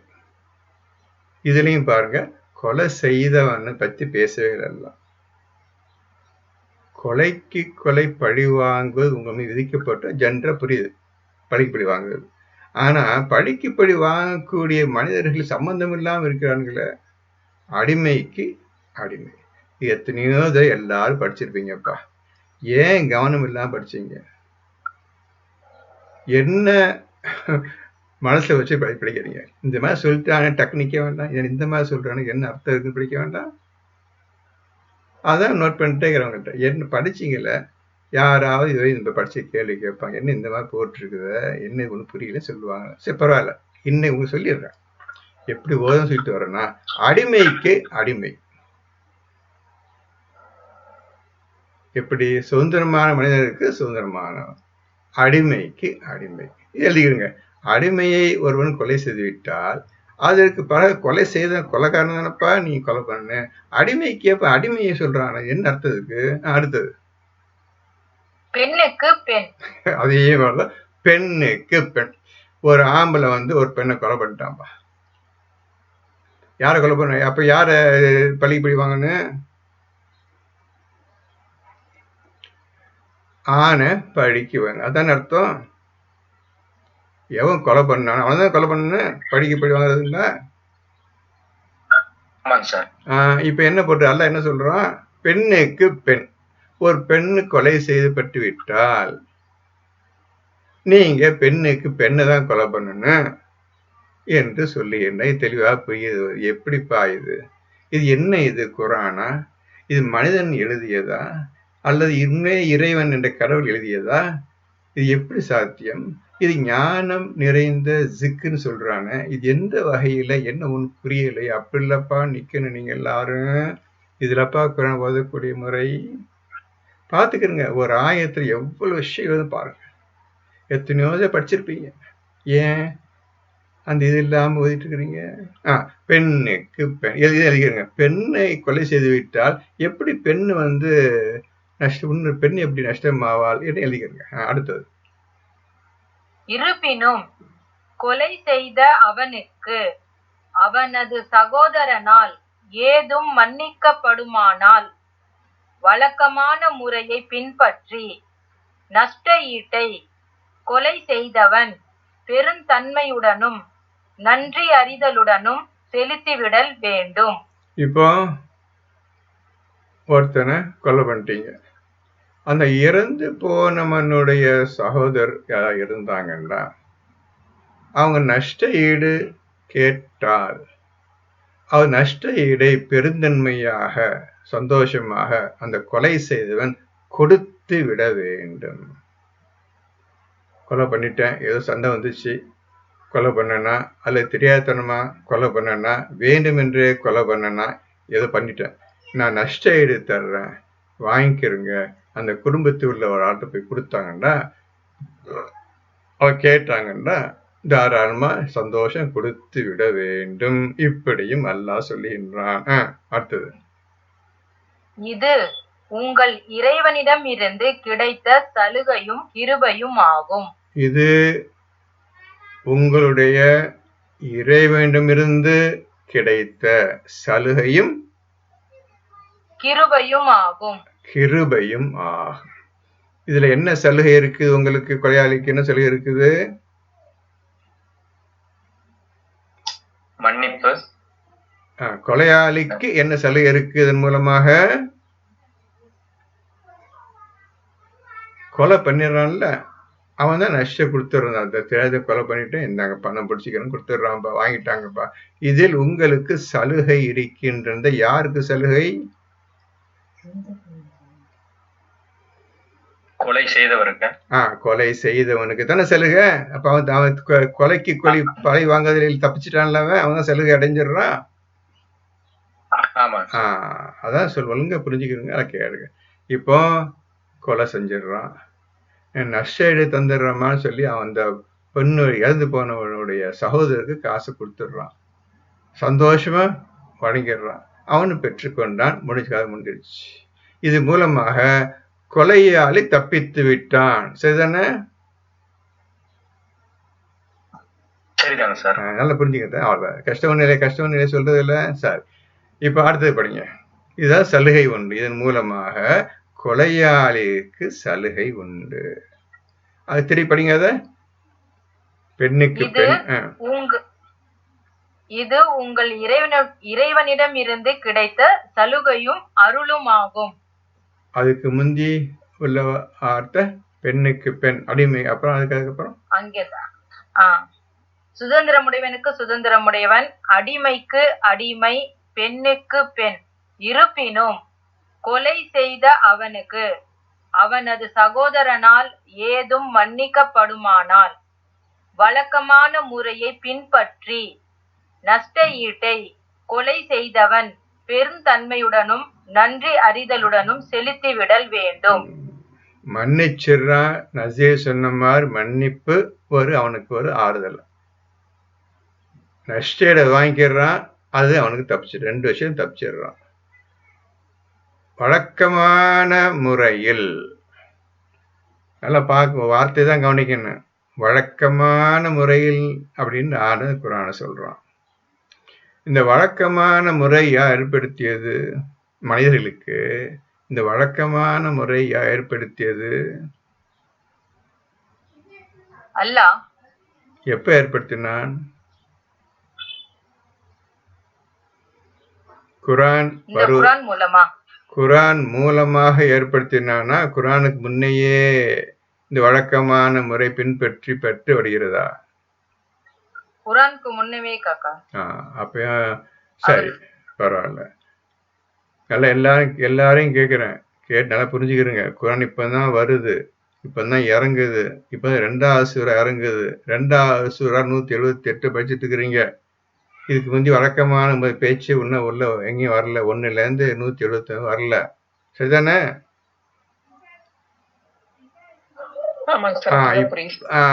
இதுலயும் பாருங்க, கொலை செய்தவனை பத்தி பேசவே இல்லை. கொலைக்கு கொலை பழி வாங்குவது உங்க மீது விதிக்கப்பட்ட ஜென்ரா புரியுது, பழிக்கு பழி வாங்குவது. ஆனா பழிக்கு பழி வாங்கக்கூடிய மனிதர்கள் சம்பந்தம் இல்லாம இருக்கிறாங்களே, அடிமைக்கு அடிமை. எத்தனையோ எல்லாரும் படிச்சிருப்பீங்கப்பா. ஏன் கவனம் இல்லாம படிச்சீங்க? என்ன மனசுல வச்சு படிக்கிறீங்க? இந்த மாதிரி சொல்லிட்டு டக்குனிக்க வேண்டாம். இந்த மாதிரி சொல்றானு என்ன அர்த்தம் இருக்குன்னு படிக்க வேண்டாம். அதான் நோட் பண்ணிட்டே இருக்கிறவங்ககிட்ட என்ன படிச்சீங்கல்ல, யாராவது இதுவரை இந்த படிச்ச கேள்வி கேட்பாங்க. என்ன இந்த மாதிரி போட்டுருக்குத, என்ன ஒண்ணு புரியல சொல்லுவாங்க. சரி பரவாயில்ல, இன்னும் உங்களுக்கு சொல்லிடுறேன். எப்படி ஓதம் சொல்லிட்டு வரேன்னா, அடிமைக்கு அடிமை. எப்படி சுதந்திரமான மனிதனுக்கு சுதந்திரமான, அடிமைக்கு அடிமை. எழுதிக்கிறங்க. அடிமையை ஒருவன் கொலை செய்து விட்டால் அதற்கு பிறகு கொலை செய்த கொலைக்காரன் தானப்பா நீ கொலை பண்ண. அடிமைக்கு எப்ப அடிமையை சொல்றான்? என்ன அர்த்தத்துக்கு? அடுத்தது, பெண்ணுக்கு பெண். அதே மாதிரிதான் பெண்ணுக்கு பெண். ஒரு ஆம்பளை வந்து ஒரு பெண்ணை கொலை பண்ணிட்டான்பா. யாரை கொலை பண்ண? அப்ப யார பழி வாங்கணும்? ஆனை பழிக்கு வாங்க. அதான் அர்த்தம். எவன் கொலை பண்ணான் அவன் தான் கொலை பண்ண. பழிக்கு பழி வாங்குறதுங்களா? ஆமாங்க சார். இப்ப என்ன போட்டு அல்லாஹ் என்ன சொல்றான்? பெண்ணுக்கு பெண். ஒரு பெண்ணு கொலை செய்யப்பட்டு விட்டால் நீங்க பெண்ணுக்கு பெண்ணை தான் கொலை பண்ணணும் என்று சொல்லி என்ன தெளிவா புரியுது. எப்படிப்பா இது? இது என்ன இது குரானா? இது மனிதன் எழுதியதா? அல்லது உண்மையே இறைவன் என்ற கடவுள் எழுதியதா? இது எப்படி சாத்தியம்? இது ஞானம் நிறைந்த ஜிக்குன்னு சொல்றானே, இது எந்த வகையில என்ன ஒண்ணு புரியலை. அப்படி இல்லப்பா நிக்கணும் நீங்க எல்லாரும். இதுலப்பா குரான் ஓதக்கூடிய முறை. பார்த்துக்கிறங்க, ஒரு ஆயத்துல எவ்வளவு விஷயம் எழுத பாருங்க. எத்தனையோ படிச்சிருப்பீங்க. ஏன் அந்த இது இல்லாம ஓதிட்டு இருக்கிறீங்க? பெண்ணுக்கு பெண் எழுதிக்கிறங்க. பெண்ணை கொலை செய்து விட்டால் எப்படி பெண் பெண் எப்படி நஷ்டமாவாள் என்று எழுதிக்கிறங்க. அடுத்தது, இருப்பினும் கொலை செய்த அவனுக்கு அவனது சகோதரனால் ஏதும் மன்னிக்கப்படுமானால் வழக்கமான முறையை பின்பற்றி நஷ்ட ஈட்டை கொலை செய்தவன் பெருந்தன்மையுடனும் நன்றி அறிதலுடனும் செலுத்திவிடல் வேண்டும். இப்போ ஒருத்தனை கொலை பண்ணிட்டீங்க. அந்த இறந்து போனவனுடைய சகோதரர் யாராவது இருந்தாங்கன்னா அவங்க நஷ்ட ஈடு கேட்டால் அவர் நஷ்ட ஈடை பெருந்தன்மையாக சந்தோஷமாக அந்த கொலை செய்தவன் கொடுத்து விட வேண்டும். கொலை பண்ணிட்டேன், ஏதோ சண்டை வந்துச்சு, கொலை பண்ணனா, அல்லது தெரியாதனமா கொலை பண்ணனா, வேண்டுமென்றே கொலை பண்ணனா, ஏதோ பண்ணிட்டேன், நான் நஷ்ட ஈடு தர்றேன், வாங்கிக்கிறங்க. அந்த குடும்பத்தில் உள்ள ஒரு ஆள்கிட்ட போய் கொடுத்தாங்கன்னா, அவ கேட்டாங்கன்னா தாராளமா சந்தோஷம் கொடுத்து விட வேண்டும். இப்படியும் அல்லாஹ் சொல்லுகின்றான். அடுத்தது, இது உங்கள் இறைவனிடம் இருந்து கிடைத்த சலுகையும் கிருபையும் ஆகும். இது உங்களுடைய இறைவனிடமிருந்து கிடைத்த சலுகையும் கிருபையும் ஆகும். கிருபையும் ஆகும். இதுல என்ன சலுகை இருக்குது? உங்களுக்கு கொலையாளிக்கு என்ன சலுகை இருக்குது? மன்னிப்பு. கொலையாளிக்கு என்ன சலுகை இருக்கு? இதன் மூலமாக கொலை பண்ணிடுறான்ல, அவன் தான் நஷ்டம் கொடுத்துடுறான். அந்த தேர்தல் கொலை பண்ணிட்டு இந்தாங்க பணம் பிடிச்சிக்கணும் கொடுத்துடுறான்ப்பா, வாங்கிட்டாங்கப்பா. இதில் உங்களுக்கு சலுகை இருக்கின்ற. யாருக்கு சலுகை? கொலை செய்தவருக்கு. கொலை செய்தவனுக்கு தானே சலுகை. அப்ப அவன் கொலைக்கு பழி வாங்குறதில் தப்பிச்சிட்டான்ல, அவன் தான் சலுகை அடைஞ்சிடுறான். அதான் ஒழுங்கா புரிஞ்சுக்கிறீங்க. அதை கேளுங்க. இப்போ கொலை செஞ்சிடுறான், நஷ்ட ஈடு தந்துடுறமான்னு சொல்லி அவன் அந்த பெண்ணு இறந்து போனவனுடைய சகோதரருக்கு காசு கொடுத்துடுறான், சந்தோஷமா வழங்கிடுறான், அவனு பெற்றுக்கொண்டான், முடிஞ்சிருச்சு. இது மூலமாக கொலையாளி தப்பித்து விட்டான். சரிதானே? சரிதாங்க சார். நல்லா புரிஞ்சுக்கிட்டேன். கஷ்டவ நிலை சொல்றது இல்ல சார். இப்ப அடுத்தது படிங்க. இதுதான் சலுகை உண்டு. இதன் மூலமாக கொலையாளிக்கு சலுகை உண்டு. அது திருப்பி படிங்க. அத பெண்ணுக்கு பெண். இது உங்கள் இறைவனிடம் இருந்து கிடைத்த சலுகையும் அருளும் ஆகும். அதுக்கு முந்தி உள்ள வார்த்தை பெண்ணுக்கு பெண், அடிமை. அப்புறம் அதுக்கப்புறம் அங்கேதான் சுதந்திரமுடையவனுக்கு சுதந்திரமுடையவன், அடிமைக்கு அடிமை, பெண்ணுக்கு பெண். இருப்பினும் கொலை செய்த அவனுக்கு அவனது சகோதரனால் ஏதும் மன்னிக்கப்படுமானால் வழக்கமான முறையை பின்பற்றி நஷ்ட ஈட்டை கொலை செய்தவன் பெருந்தன்மையுடனும் நன்றி அறிதலுடனும் செலுத்திவிடல் வேண்டும். மன்னிச்சிடுறா. நசீர் சொன்ன மாதிரி மன்னிப்பு அவனுக்கு ஒரு ஆறுதல். நஷ்ட வாங்கிக்கிறான், அது அவனுக்கு தப்பிச்சு. 2 விஷயம் தப்பிச்சிடுறான். வழக்கமான முறையில் நல்லா பார்க்க, வார்த்தை தான் கவனிக்கணும். வழக்கமான முறையில் அப்படின்னு குரான சொல்றான். இந்த வழக்கமான முறை யார் ஏற்படுத்தியது? மனிதர்களுக்கு இந்த வழக்கமான முறை யார் ஏற்படுத்தியது? அல்லாஹ். எப்ப ஏற்படுத்தினான்? குரான் இந்த குரான் மூலமா குரான் மூலமாக ஏற்படுத்தினானா குரானுக்கு முன்னையே இந்த வழக்கமான முறை பின்பற்றி பெற்று வருகிறதா? குரானுக்கு முன்னமே காக்கா. அப்ப சரி, பரவாயில்ல. நல்லா எல்லாரையும் கேட்கிறேன், கேட்டு நல்லா புரிஞ்சுக்கிறேங்க. குரான் இப்பதான் வருது, இப்பதான் இறங்குது, இப்பதான் 2வது சூரா இறங்குது. 2வது சூரா 178 படிச்சுட்டு இருக்கிறீங்க. இதுக்கு முந்தி வழக்கமான பேச்சு இன்னும் உள்ள எங்கேயும் வரல. 1ல இருந்து 171 வரல. சரிதானே?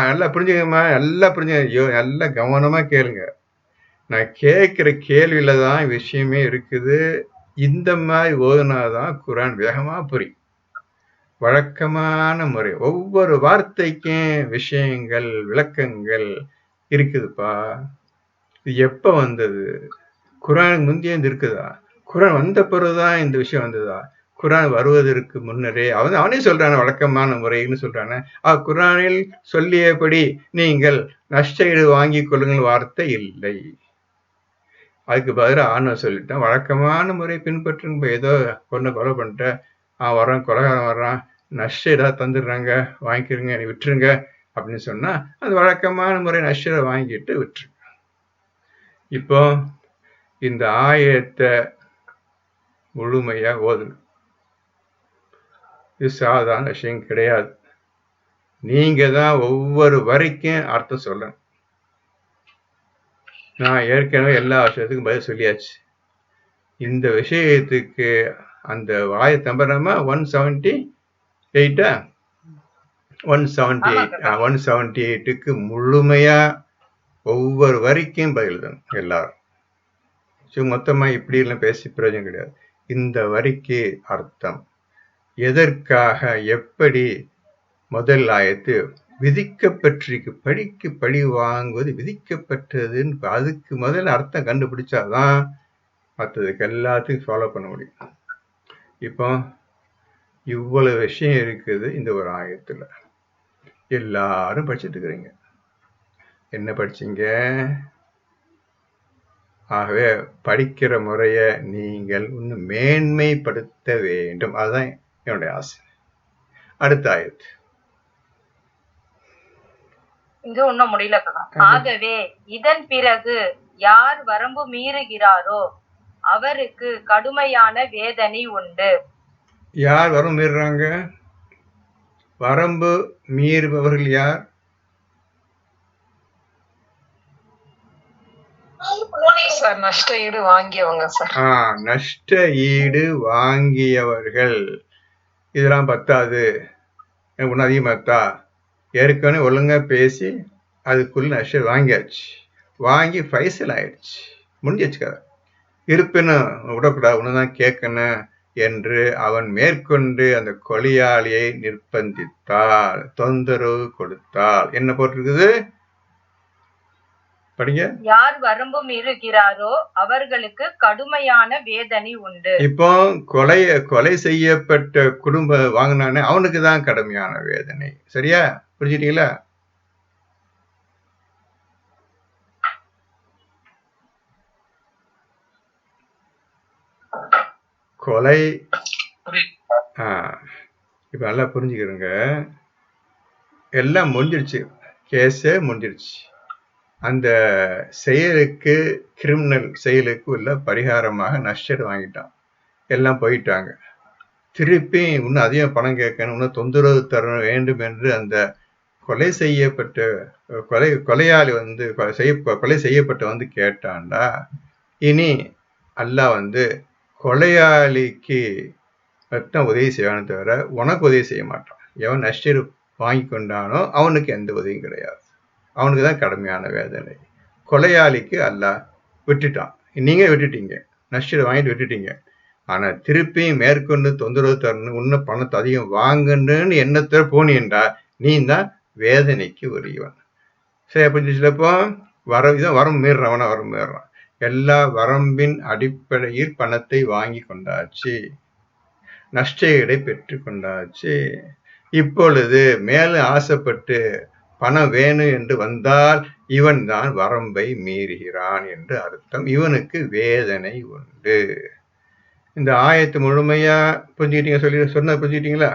நல்லா புரிஞ்சுக்கம்மா, நல்லா புரிஞ்சுங்க. ஐயோ, நல்லா கவனமா கேளுங்க. நான் கேட்கிற கேள்வியில தான் விஷயமே இருக்குது. இந்த மாதிரி ஓதுனாதான் குரான் வேகமா புரியும். வழக்கமான முறை, ஒவ்வொரு வார்த்தைக்கும் விஷயங்கள், விளக்கங்கள் இருக்குதுப்பா. இது எப்ப வந்தது? குரானுக்கு முந்தைய இருக்குதா? குரான் வந்த பிறகுதான் இந்த விஷயம் வந்ததா? குரான் வருவதற்கு முன்னரே அவனே சொல்றான வழக்கமான முறைன்னு சொல்றானே. குரானில் சொல்லியபடி நீங்கள் நஷ்டஈடு வாங்கி கொள்ளுங்கள் வார்த்தை இல்லை. அதுக்கு பதிலாக ஆணவம் சொல்லிட்டான் வழக்கமான முறை பின்பற்றுங்க. ஏதோ கொண்டு கொலை பண்ணிட்ட, வரான் கொலைகாரம் வர்றான், நஷ்டஈடா தந்துடுறாங்க, வாங்கிக்கிறங்க, விட்டுருங்க அப்படின்னு சொன்னா அது வழக்கமான முறை நஷ்டஈடை வாங்கிட்டு விட்டுருங்க. இப்போ இந்த ஆயத்தை முழுமையா ஓதுங்க. இது சாதாரண விஷயம் கிடையாது. நீங்க தான் ஒவ்வொரு வரைக்கும் அர்த்தம் சொல்லணும். நான் ஏற்கனவே எல்லா விஷயத்துக்கும் பதில் சொல்லியாச்சு. இந்த விஷயத்துக்கு அந்த ஆயத் நம்பர் 178 178க்கு முழுமையா ஒவ்வொரு வரைக்கும் பதில் தான் எல்லாரும். மொத்தமா இப்படி எல்லாம் பேசி பிரயோஜனம் கிடையாது. இந்த வரிக்கு அர்த்தம், எதற்காக, எப்படி, முதல் ஆயத்து விதிக்கப்பட்டிருக்கு, படிக்கு பழி வாங்குவது விதிக்கப்பட்டதுன்னு, அதுக்கு முதல்ல அர்த்தம் கண்டுபிடிச்சாதான் மற்றதுக்கு எல்லாத்தையும் ஃபாலோ பண்ண முடியும். இப்போ இவ்வளவு விஷயம் இருக்குது இந்த ஒரு ஆயத்துல. எல்லாரும் படிச்சுட்டு இருக்கிறீங்க. என்ன படிச்சீங்க? ஆகவே படிக்கிற முறைய நீங்கள் இன்னும் மேன்மைப்படுத்த வேண்டும். அதுதான் என்னுடைய ஆசை. அடுத்த ஆயத்து இங்க ஒன்னும் முடியல. ஆகவே இதன் பிறகு யார் வரம்பு மீறுகிறாரோ அவருக்கு கடுமையான வேதனை உண்டு. யார் வரம்பு மீறுறாங்க? வரம்பு மீறுபவர்கள் யார்? நஷ்ட ஈடு வாங்கியவங்க சார். நஷ்ட ஈடு வாங்கியவர்கள். இதெல்லாம் பத்தாது, ஒன்னும் அதிகமாத்தா, ஏற்கனவே ஒழுங்கா பேசி அதுக்குள்ள நஷ்டம் வாங்கியாச்சு, வாங்கி ஃபைசல் ஆயிடுச்சு, முடிஞ்சிச்சு கதை. இருப்பினும் விடக்கூடாது, ஒண்ணுதான் கேட்கணும் என்று அவன் மேற்கொண்டு அந்த கொலையாளியை நிர்பந்தித்தால், தொந்தரவு கொடுத்தால், என்ன போட்டிருக்குது படிங்க. யார் வரம்பு மீறுகிறாரோ அவர்களுக்கு கடுமையான வேதனை உண்டு. இப்போ கொலை செய்யப்பட்ட குடும்ப வாங்கினானே அவனுக்கு தான் கடுமையான வேதனை. சரியா புரிஞ்சுட்டீங்களா? கொலை இப்ப நல்லா புரிஞ்சுக்கிறோங்க. எல்லாம் முடிஞ்சிருச்சு, கேஸே முடிஞ்சிருச்சு. அந்த செயலுக்கு, கிரிமினல் செயலுக்கு உள்ள பரிகாரமாக நஷ்டம் வாங்கிட்டான், எல்லாம் போயிட்டாங்க. திருப்பி இன்னும் அதிகம் பணம் கேட்கணும், இன்னும் தொந்தரவு தர வேண்டும் என்று அந்த கொலை செய்யப்பட்ட கொலையாளி கொலை செய்யப்பட்ட கேட்டான்டா. இனி அல்லாஹ் கொலையாளிக்கு மட்டும் உதவி செய்வானே தவிர உனக்கு உதவி செய்ய மாட்டான். எவன் நஷ்டீடு வாங்கி கொண்டானோ அவனுக்கு எந்த உதவியும் கிடையாது, அவனுக்கு தான் கடுமையான வேதனை. கொலையாளிக்கு அல்லாஹ் விட்டுட்டான், நீங்க விட்டுட்டீங்க, நஷ்டீடு வாங்கிட்டு விட்டுட்டீங்க. ஆனா திருப்பி மேற்கொண்டு தொந்தரவு தரணும், இன்னும் பணத்தை அதிகம் வாங்கணும்னு எண்ணத்தை போனீண்டா நீ தான் வேதனைக்கு உரியவன். சரி, புரிஞ்சிச்சுலப்போ இதான் வரம் மீறுறவன வரம் மீறுறான். எல்லா வரம்பின் அடிப்படையில் பணத்தை வாங்கி கொண்டாச்சு, நஷ்டஈடை பெற்று கொண்டாச்சு. இப்பொழுது மேலும் ஆசைப்பட்டு பணம் வேணும் என்று வந்தால் இவன் தான் வரம்பை மீறுகிறான் என்று அர்த்தம். இவனுக்கு வேதனை உண்டு. இந்த ஆயத்து முழுமையா புரிஞ்சுக்கிட்டீங்க? சொன்ன புரிஞ்சுக்கிட்டீங்களா?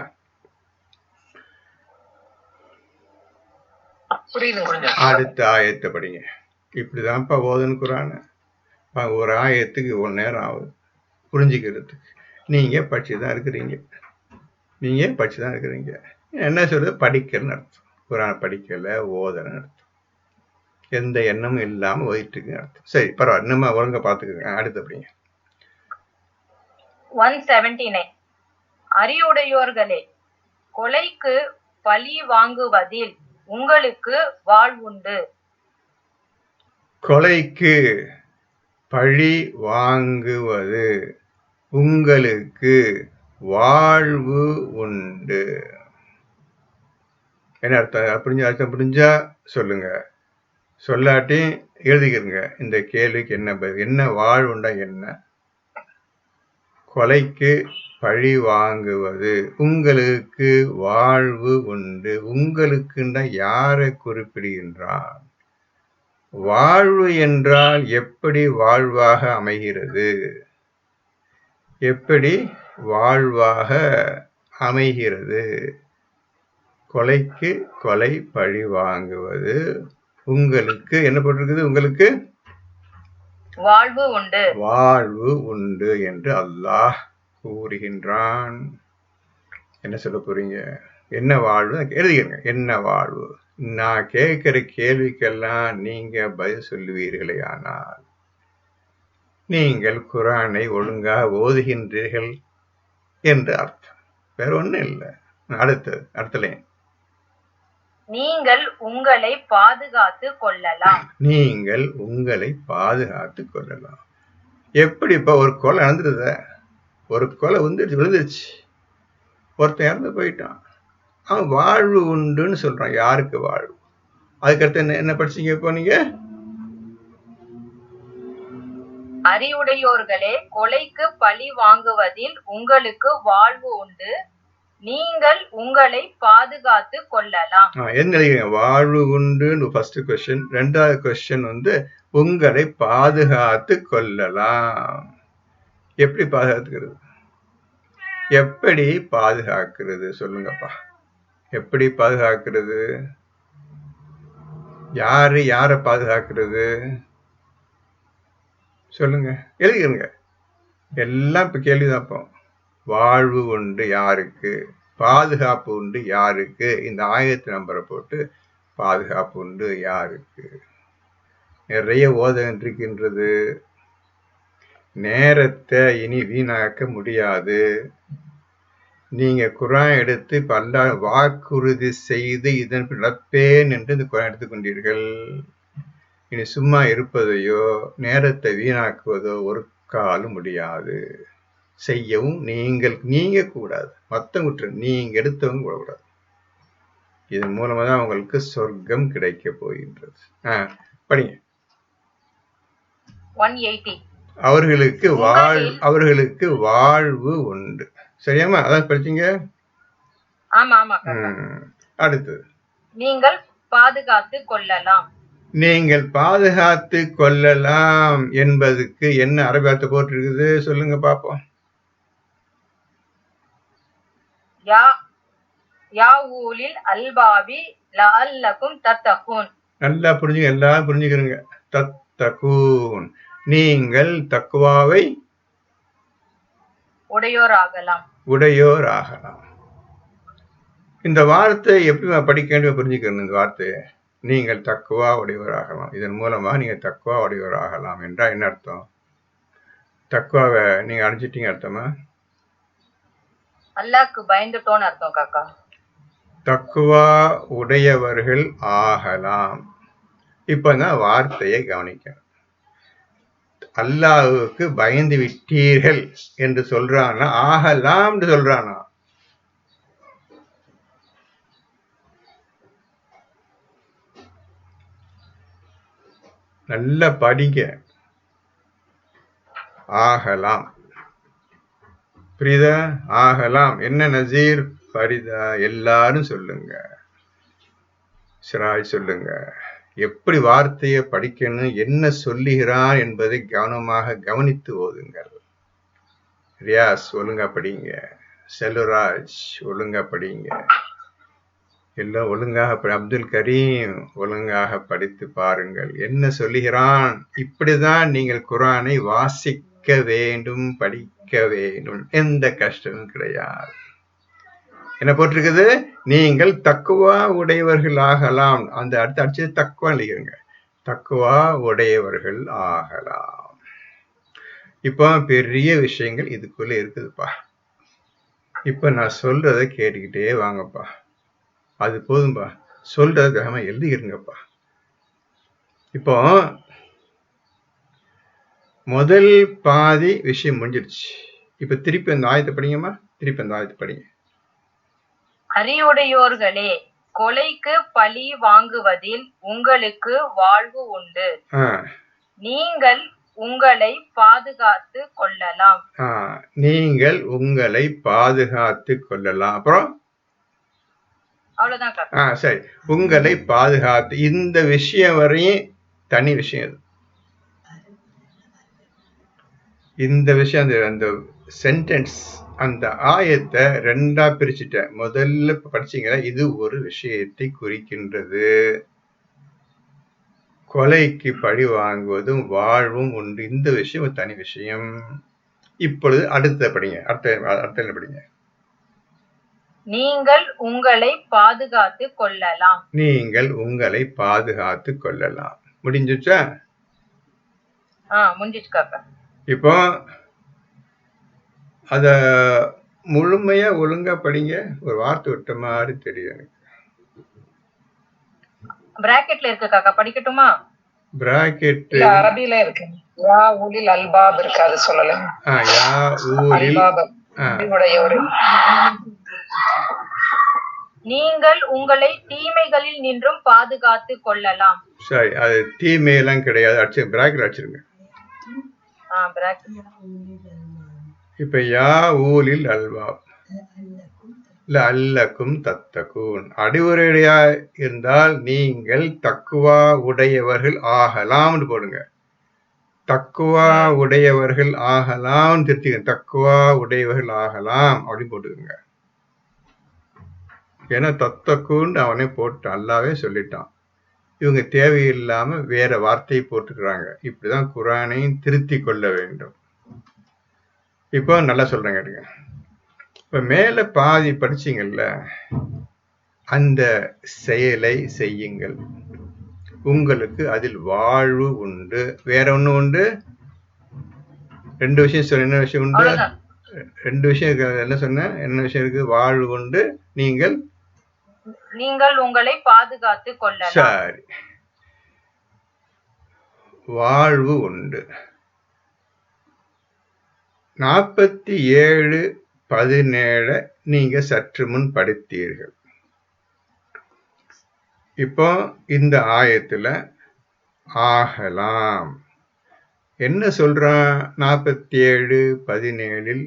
அடுத்த ஆயத்தை படிங்க. இப்படிதான்ப்பா ஓதுன்னு குரான். ஒரு ஆயத்துக்கு 1 நேரம் ஆகுது புரிஞ்சுக்கிறதுக்கு. நீங்க படிச்சுதான் இருக்கிறீங்க. என்ன சொல்றது? படிக்கிறன்னு அர்த்தம். குரான் படிக்கல, ஓதன்னு அர்த்தம். எந்த எண்ணமும் இல்லாம ஓதிட்டு இருக்குன்னு அர்த்தம். சரி, பரவாயில்ல, நம்ம ஒழுங்கா பாத்துக்கோங்க. அடுத்து படிங்க. 179. அறிவுடையோர்களே, கொலைக்கு பழி வாங்குவதில் உங்களுக்கு வாழ்வுண்டு. கொலைக்கு பழி வாங்குவது உங்களுக்கு வாழ்வு உண்டு. என்ன அர்த்தம்? அர்த்தம் புரிஞ்சா சொல்லுங்க, சொல்லாட்டி எழுதிக்கிறங்க. இந்த கேள்விக்கு என்ன பதில்? என்ன வாழ்வுண்டா என்ன? கொலைக்கு பழி வாங்குவது உங்களுக்கு வாழ்வு உண்டு. உங்களுக்குண்டா யாரை குறிப்பிடுகின்றான்? வாழ்வு என்றால் எப்படி வாழ்வாக அமைகிறது? எப்படி வாழ்வாக அமைகிறது? கொலைக்கு கொலை பழி வாங்குவது உங்களுக்கு என்ன போட்டிருக்குது? உங்களுக்கு வாழ்வு உண்டு. வாழ்வு உண்டு என்று அல்லாஹ் கூறுகின்றான். என்ன சொல்ல போறீங்க? என்ன வாழ்வு எழுதிக்கிறங்க. என்ன வாழ்வு? நான் கேட்கிற கேள்விக்கெல்லாம் நீங்க பதில் சொல்லுவீர்களே ஆனால் நீங்கள் குரானை ஒழுங்கா ஓதுகின்றீர்கள் என்று அர்த்தம். வேற ஒண்ணும் இல்லை. அடுத்தல நீங்கள் உங்களை பாதுகாத்து கொள்ளலாம். நீங்கள் உங்களை பாதுகாத்து கொள்ளலாம். எப்படி? இப்ப ஒரு கொலை நடந்துருத, ஒரு கொலை விழுந்துருச்சு, ஒருத்தன் இறந்து போயிட்டான், அவன் வாழ்வு உண்டுன்னு சொல்றான். யாருக்கு வாழ்வு? அதுக்கடுத்து என்ன படிச்சீங்க இப்போ நீங்க? அறிவுடையோர்களே, கொலைக்கு பழி வாங்குவதில் உங்களுக்கு வாழ்வு உண்டு, நீங்கள் உங்களை பாதுகாத்து கொள்ளலாம். என்ன வாழ்வு உண்டு? First question. ரெண்டாவது கொஸ்டின் உங்களை பாதுகாத்து கொள்ளலாம். எப்படி பாதுகாத்துக்கிறது? எப்படி பாதுகாக்கிறது சொல்லுங்கப்பா. எப்படி பாதுகாக்கிறது? யாரை பாதுகாக்கிறது சொல்லுங்க, எழுதிருங்க. எல்லாம் இப்ப கேள்விதான். வாழ்வு உண்டு யாருக்கு? பாதுகாப்பு உண்டு யாருக்கு? இந்த ஆயத்து நம்பரை போட்டு பாதுகாப்பு உண்டு யாருக்கு? நிறைய ஓதன்றிருக்கின்றது. நேரத்தை இனி வீணாக்க முடியாது. நீங்க குரான் எடுத்து பல வாக்குறுதி செய்து இதன் நடப்பேன் என்று இந்த குரான் எடுத்துக்கொண்டீர்கள். இனி சும்மா இருப்பதையோ நேரத்தை வீணாக்குவதோ ஒரு காலம் முடியாது. செய்யவும் நீங்க கூடாது. மத்தவங்க நீங்க எடுத்தவங்க கூடாது. இதன் மூலமா தான் உங்களுக்கு சொர்க்கம் கிடைக்க போகின்றது. படிங்க. 180. அவர்களுக்கு வாழ்வு உண்டு. சரியாமா? அதான் படிச்சீங்க. அடுத்தது நீங்கள் பாதுகாத்து கொள்ளலாம். நீங்கள் பாதுகாத்து கொள்ளலாம் என்பதுக்கு என்ன அரபியத்தை போட்டிருக்குது சொல்லுங்க பாப்போம். நல்லா புரிஞ்சுங்க, எல்லாரும் புரிஞ்சுக்கிறீங்க. தத்தகூன், நீங்கள் தக்குவாவை உடையோராகலாம். இந்த வார்த்தை எப்படி படிக்க வேண்டும் புரிஞ்சுக்கணும். இந்த வார்த்தையை நீங்கள் தக்குவா உடையவராகலாம். இதன் மூலமா நீங்க தக்குவா உடையவராகலாம் என்றால் என்ன அர்த்தம்? தக்குவாவை நீங்க அடைஞ்சிட்டீங்க அர்த்தமா? அல்லாஹ்க்கு பயந்துட்டோன்னு அர்த்தம் காக்கா. தக்குவா உடையவர்கள் ஆகலாம். இப்பதான் வார்த்தையை கவனிக்கணும். அல்லாஹ்வுக்கு பயந்து விட்டீர்கள் என்று சொல்றானா, ஆகலாம் என்று சொல்றானா? நல்ல படிங்க. ஆகலாம். புரியுதா? ஆகலாம். என்ன நசீர்? பரிதா? எல்லாரும் சொல்லுங்க. சிராய் சொல்லுங்க. எப்படி வார்த்தையை படிக்கணும், என்ன சொல்லுகிறான் என்பதை கவனமாக கவனித்து ஓதுங்கள். ரியாஸ் ஒழுங்கா படிங்க, செல்வராஜ் ஒழுங்கா படிங்க, எல்லாம் ஒழுங்காக அப்துல் கரீம் ஒழுங்காக படித்து பாருங்கள். என்ன சொல்லுகிறான்? இப்படிதான் நீங்கள் குர்ஆனை வாசிக்க வேண்டும், படிக்க வேண்டும். எந்த கஷ்டமும் கிடையாது. என்ன போட்டிருக்குது? நீங்கள் தக்குவா உடையவர்கள் ஆகலாம். அந்த அடுத்த அடிச்சு தக்குவா எழுதிருங்க. தக்குவா உடையவர்கள் ஆகலாம். இப்போ பெரிய விஷயங்கள் இதுக்குள்ள இருக்குதுப்பா. இப்ப நான் சொல்றதை கேட்டுக்கிட்டே வாங்கப்பா. அது போதும்பா. சொல்றது வேகமா எழுதிருங்கப்பா. இப்போ முதல் பாதி விஷயம் முடிஞ்சிருச்சு. இப்ப திருப்பி அந்த ஆயத்தை படிங்கம்மா. திருப்பி அந்த ஆயத்தை படிங்க. அறிவுடையோர்களே, கொலைக்கு பழி வாங்குவதில் உங்களுக்கு வாழ்வு உண்டு. நீங்கள் உங்களை பாதுகாத்து கொள்ளலாம். நீங்கள் உங்களை பாதுகாத்து கொள்ளலாம். அப்புறம் அவ்வளவுதான். சரி, உங்களை பாதுகாத்து. இந்த விஷயம் வரையும் தனி விஷயம். இந்த விஷயம் அந்த சென்டென்ஸ், அந்த ஆயத்தை ரெண்டா பிரிச்சுட்டேன். முதல்ல படிச்சீங்க, இது ஒரு விஷயத்தை குறிக்கின்றது. கொலைக்கு பழி வாங்குவதும் வாழ்வும் உண்டு. இந்த விஷயம் ஒரு தனி விஷயம். இப்பொழுது அடுத்த படிங்க. அடுத்த படிங்க. நீங்கள் உங்களை பாதுகாத்து கொள்ளலாம். நீங்கள் உங்களை பாதுகாத்து கொள்ளலாம். முடிஞ்சுச்சா? முடிஞ்சிச்சு காக்கா. இப்போ அத முழுமையா ஒழுங்கா படிங்க. ஒரு வார்த்தை விட்ட மாதிரி தெரியும் எனக்கு. பிராக்கெட்ல இருக்கு காக்கா, படிக்கட்டுமா? பிராக்கெட் அரபில இருக்கு. யா ஊலில் அல்பாப் இருக்கு, அது சொல்லலாம். யா ஊலில் நீங்கள் உங்களை தீமைகளில் நின்றும் பாதுகாத்து கொள்ளலாம். சரி, அது தீமையெல்லாம் கிடையாது. அடிச்சு பிராக்கெட் அடிச்சிருங்க. இப்ப யா ஊலில் அல்பாப் அல்லக்கும் தத்தகூன். அறிவுரையா இருந்தால் நீங்கள் தக்குவா உடையவர்கள் ஆகலாம் போடுங்க. தக்குவா உடையவர்கள் ஆகலாம் திருத்திங்க. தக்குவா உடையவர்கள் ஆகலாம் அப்படின்னு போட்டுக்கோங்க. ஏன்னா தத்தக்கூன்னு அவனே போட்டான், அல்லாவே சொல்லிட்டான். இவங்க தேவையில்லாம வேற வார்த்தையை போட்டுக்கிறாங்க. இப்படிதான் குர்ஆனையும் திருத்தி கொள்ள வேண்டும். இப்போ நல்லா சொல்றேங்க கேட்டுங்க. இப்ப மேல பாதி படிச்சீங்கல்ல, அந்த செயலை செய்யுங்கள், உங்களுக்கு அதில் வாழ்வு உண்டு. வேற ஒண்ணு உண்டு? ரெண்டு விஷயம் சொல்ல. என்ன விஷயம் உண்டு? ரெண்டு விஷயம் இருக்கு. என்ன சொன்ன? என்ன விஷயம் இருக்கு? வாழ்வு உண்டு. நீங்கள் உங்களை பாதுகாத்து கொள்ளலாம். சரி, வாழ்வு உண்டு. 47:17 நீங்க சற்று முன் படித்தீர்கள். இப்போ இந்த ஆயத்துல ஆகலாம் என்ன சொல்றான்? 47:17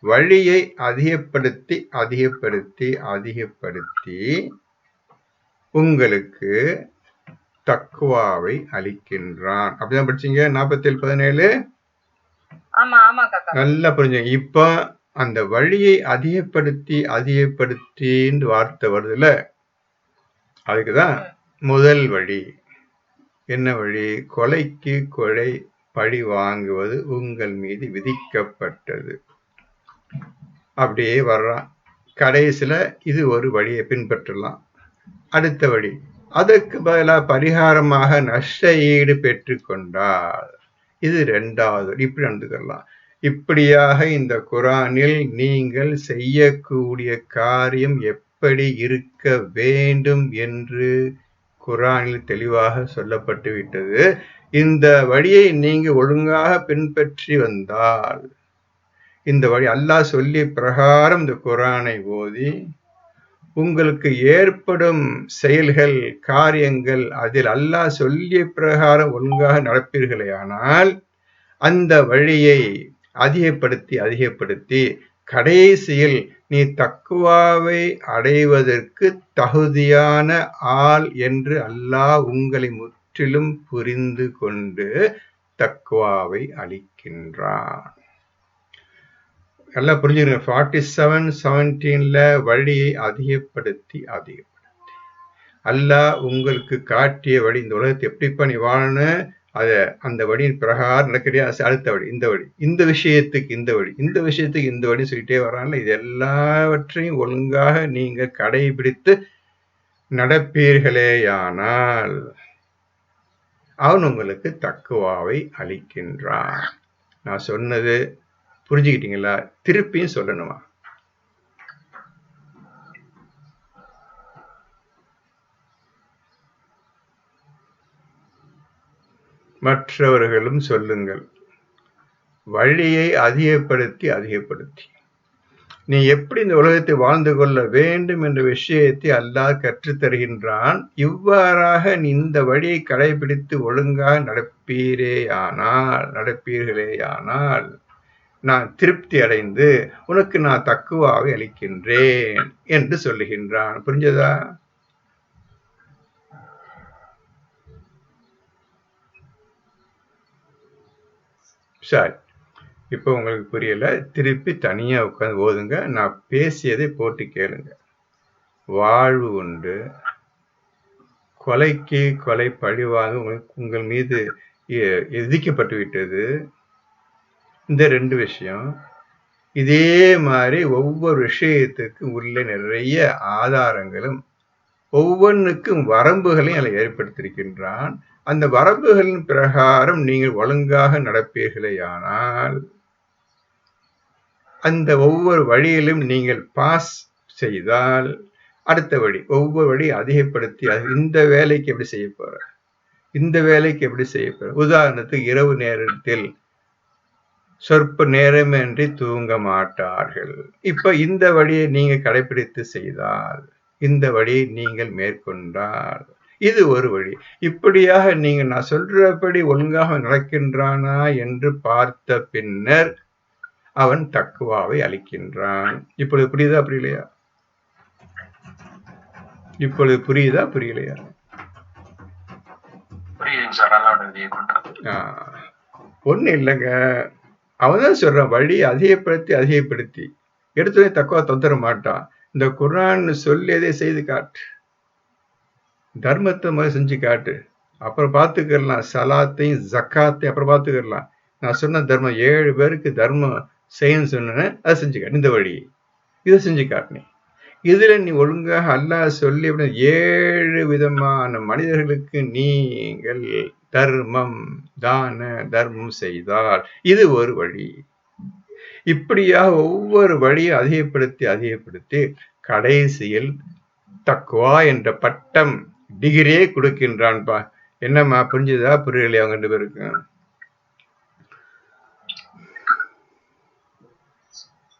வழியை அதிகப்படுத்தி அதிகப்படுத்தி அதிகப்படுத்தி உங்களுக்கு தக்குவாவை அளிக்கின்றான். அப்படிதான் படிச்சீங்க 47:17. நல்லா புரிஞ்சுங்க. இப்ப அந்த வழியை அதிகப்படுத்தி அதிகப்படுத்தி வார்த்தை வருதுல, அதுக்குதான் முதல் வழி. என்ன வழி? கொலைக்கு கொலை பழி வாங்குவது உங்கள் மீது விதிக்கப்பட்டது. அப்படியே வர்றான். கடைசியில இது ஒரு வழியை பின்பற்றலாம். அடுத்த வழி, அதற்கு பதிலாக பரிகாரமாக நஷ்ட ஈடு பெற்றுக்கொண்டால் இது இரண்டாவது. இப்படி நடந்துக்கலாம். இப்படியாக இந்த குர்ஆனில் நீங்கள் செய்யக்கூடிய காரியம் எப்படி இருக்க வேண்டும் என்று குர்ஆனில் தெளிவாக சொல்லப்பட்டு விட்டது. இந்த வழியை நீங்க ஒழுங்காக பின்பற்றி வந்தால், இந்த வழி அல்லாஹ் சொல்லி பிரகாரம் இந்த குர்ஆனை ஓதி உங்களுக்கு ஏற்படும் செயல்கள் காரியங்கள் அதில் அல்லாஹ் சொல்லிய பிரகாரம் ஒழுங்காக நடப்பீர்களேயானால், அந்த வழியை அதிகப்படுத்தி அதிகப்படுத்தி கடைசியில் நீ தக்குவாவை அடைவதற்கு தகுதியான ஆள் என்று அல்லாஹ் உங்களை முற்றிலும் புரிந்து கொண்டு தக்குவாவை அளிக்கின்றான். நல்லா புரிஞ்சுக்கணும். 47:17 வழியை அதிகப்படுத்தி அல்லாஹ் உங்களுக்கு காட்டிய வழி, இந்த உலகத்தை எப்படிப்பா நீ வாழணும், அந்த வழியின் பிரகாரம் நடக்கிறியா, அடுத்த வழி இந்த வழி, இந்த விஷயத்துக்கு இந்த வழி, இந்த விஷயத்துக்கு இந்த வழி சொல்லிட்டே வரான்ல. இது எல்லாவற்றையும் ஒழுங்காக நீங்கள் கடைபிடித்து நடப்பீர்களேயானால் அவன் உங்களுக்கு தக்குவாவை அளிக்கின்றான். நான் சொன்னது புரிஞ்சுக்கிட்டீங்களா? திருப்பியும் சொல்லணுமா? மற்றவர்களும் சொல்லுங்கள். வழியை அதிகப்படுத்தி நீ எப்படி இந்த உலகத்தை வாழ்ந்து கொள்ள வேண்டும் என்ற விஷயத்தை அல்லாஹ் கற்றுத் தருகின்றான். இவ்வாறாக நீ இந்த வழியை கடைபிடித்து ஒழுங்காக நடப்பீர்களேயானால் நான் திருப்தி அடைந்து உனக்கு நான் தக்குவாவை அளிக்கின்றேன் என்று சொல்லுகின்றான். புரிஞ்சதா? சரி, இப்போ உங்களுக்கு புரியல, திருப்பி தனியா உட்கார்ந்து ஓதுங்க. நான் பேசியதை போட்டு கேளுங்க. வாழ்வு உண்டு, கொலைக்கு கொலை பழிவாங்க உங்கள் மீது விதிக்கப்பட்டு விட்டது. இந்த 2 விஷயம். இதே மாதிரி ஒவ்வொரு விஷயத்துக்கும் உள்ள நிறைய ஆதாரங்களும் ஒவ்வொன்றுக்கும் வரம்புகளையும் அதில் ஏற்படுத்தியிருக்கின்றான். அந்த வரம்புகளின் பிரகாரம் நீங்கள் ஒழுங்காக நடப்பீர்களேயானால் அந்த ஒவ்வொரு வழியிலும் நீங்கள் பாஸ் செய்தால் அடுத்த வழி, ஒவ்வொரு வழி அதிகப்படுத்தி இந்த வேலைக்கு எப்படி செய்ய போற, இந்த வேலைக்கு எப்படி செய்ய போற. உதாரணத்துக்கு இரவு நேரத்தில் சொற்ப நேரமின்றி தூங்க மாட்டார்கள். இப்ப இந்த வழியை நீங்க கடைபிடித்து செய்தால், இந்த வழியை நீங்கள் மேற்கொண்டால் இது ஒரு வழி. இப்படியாக நீங்க நான் சொல்றபடி ஒழுங்காக நடக்கின்றானா என்று பார்த்த பின்னர் அவன் தக்குவாவை அளிக்கின்றான். இப்பொழுது புரியுதா புரியலையா? இப்பொழுது புரியுதா புரியலையா? ஒண்ணு இல்லைங்க, அவன்தான் சொல்றான் வழியை அதிகப்படுத்தி எடுத்து தக்குவா தொந்தர மாட்டான். இந்த குர்ஆன் சொல்லியதை செய்து காட்டு, தர்மத்தை மாதிரி செஞ்சு காட்டு, அப்புறம் பார்த்துக்கலாம். சலாத்தையும் ஜக்காத்தையும் அப்புறம் பார்த்துக்கலாம். நான் சொன்ன தர்மம் 7 பேருக்கு தர்மம் செய்யணும்னு சொன்னேன், அதை செஞ்சு காட்டு. இந்த வழி இதை செஞ்சு காட்டினேன். இதுல நீ ஒழுங்காக அல்லாஹ் சொல்லி 7 விதமான மனிதர்களுக்கு நீங்கள் தர்மம் செய்தால் இது ஒரு வழி. இப்படியாக ஒவ்வொரு வழியை அதிகப்படுத்தி கடைசியில் தக்குவா என்ற பட்டம் டிகிரியே கொடுக்கின்றான்பா. என்னம்மா புரிஞ்சுதா புரியலையா? அவங்க 2 பேருக்கு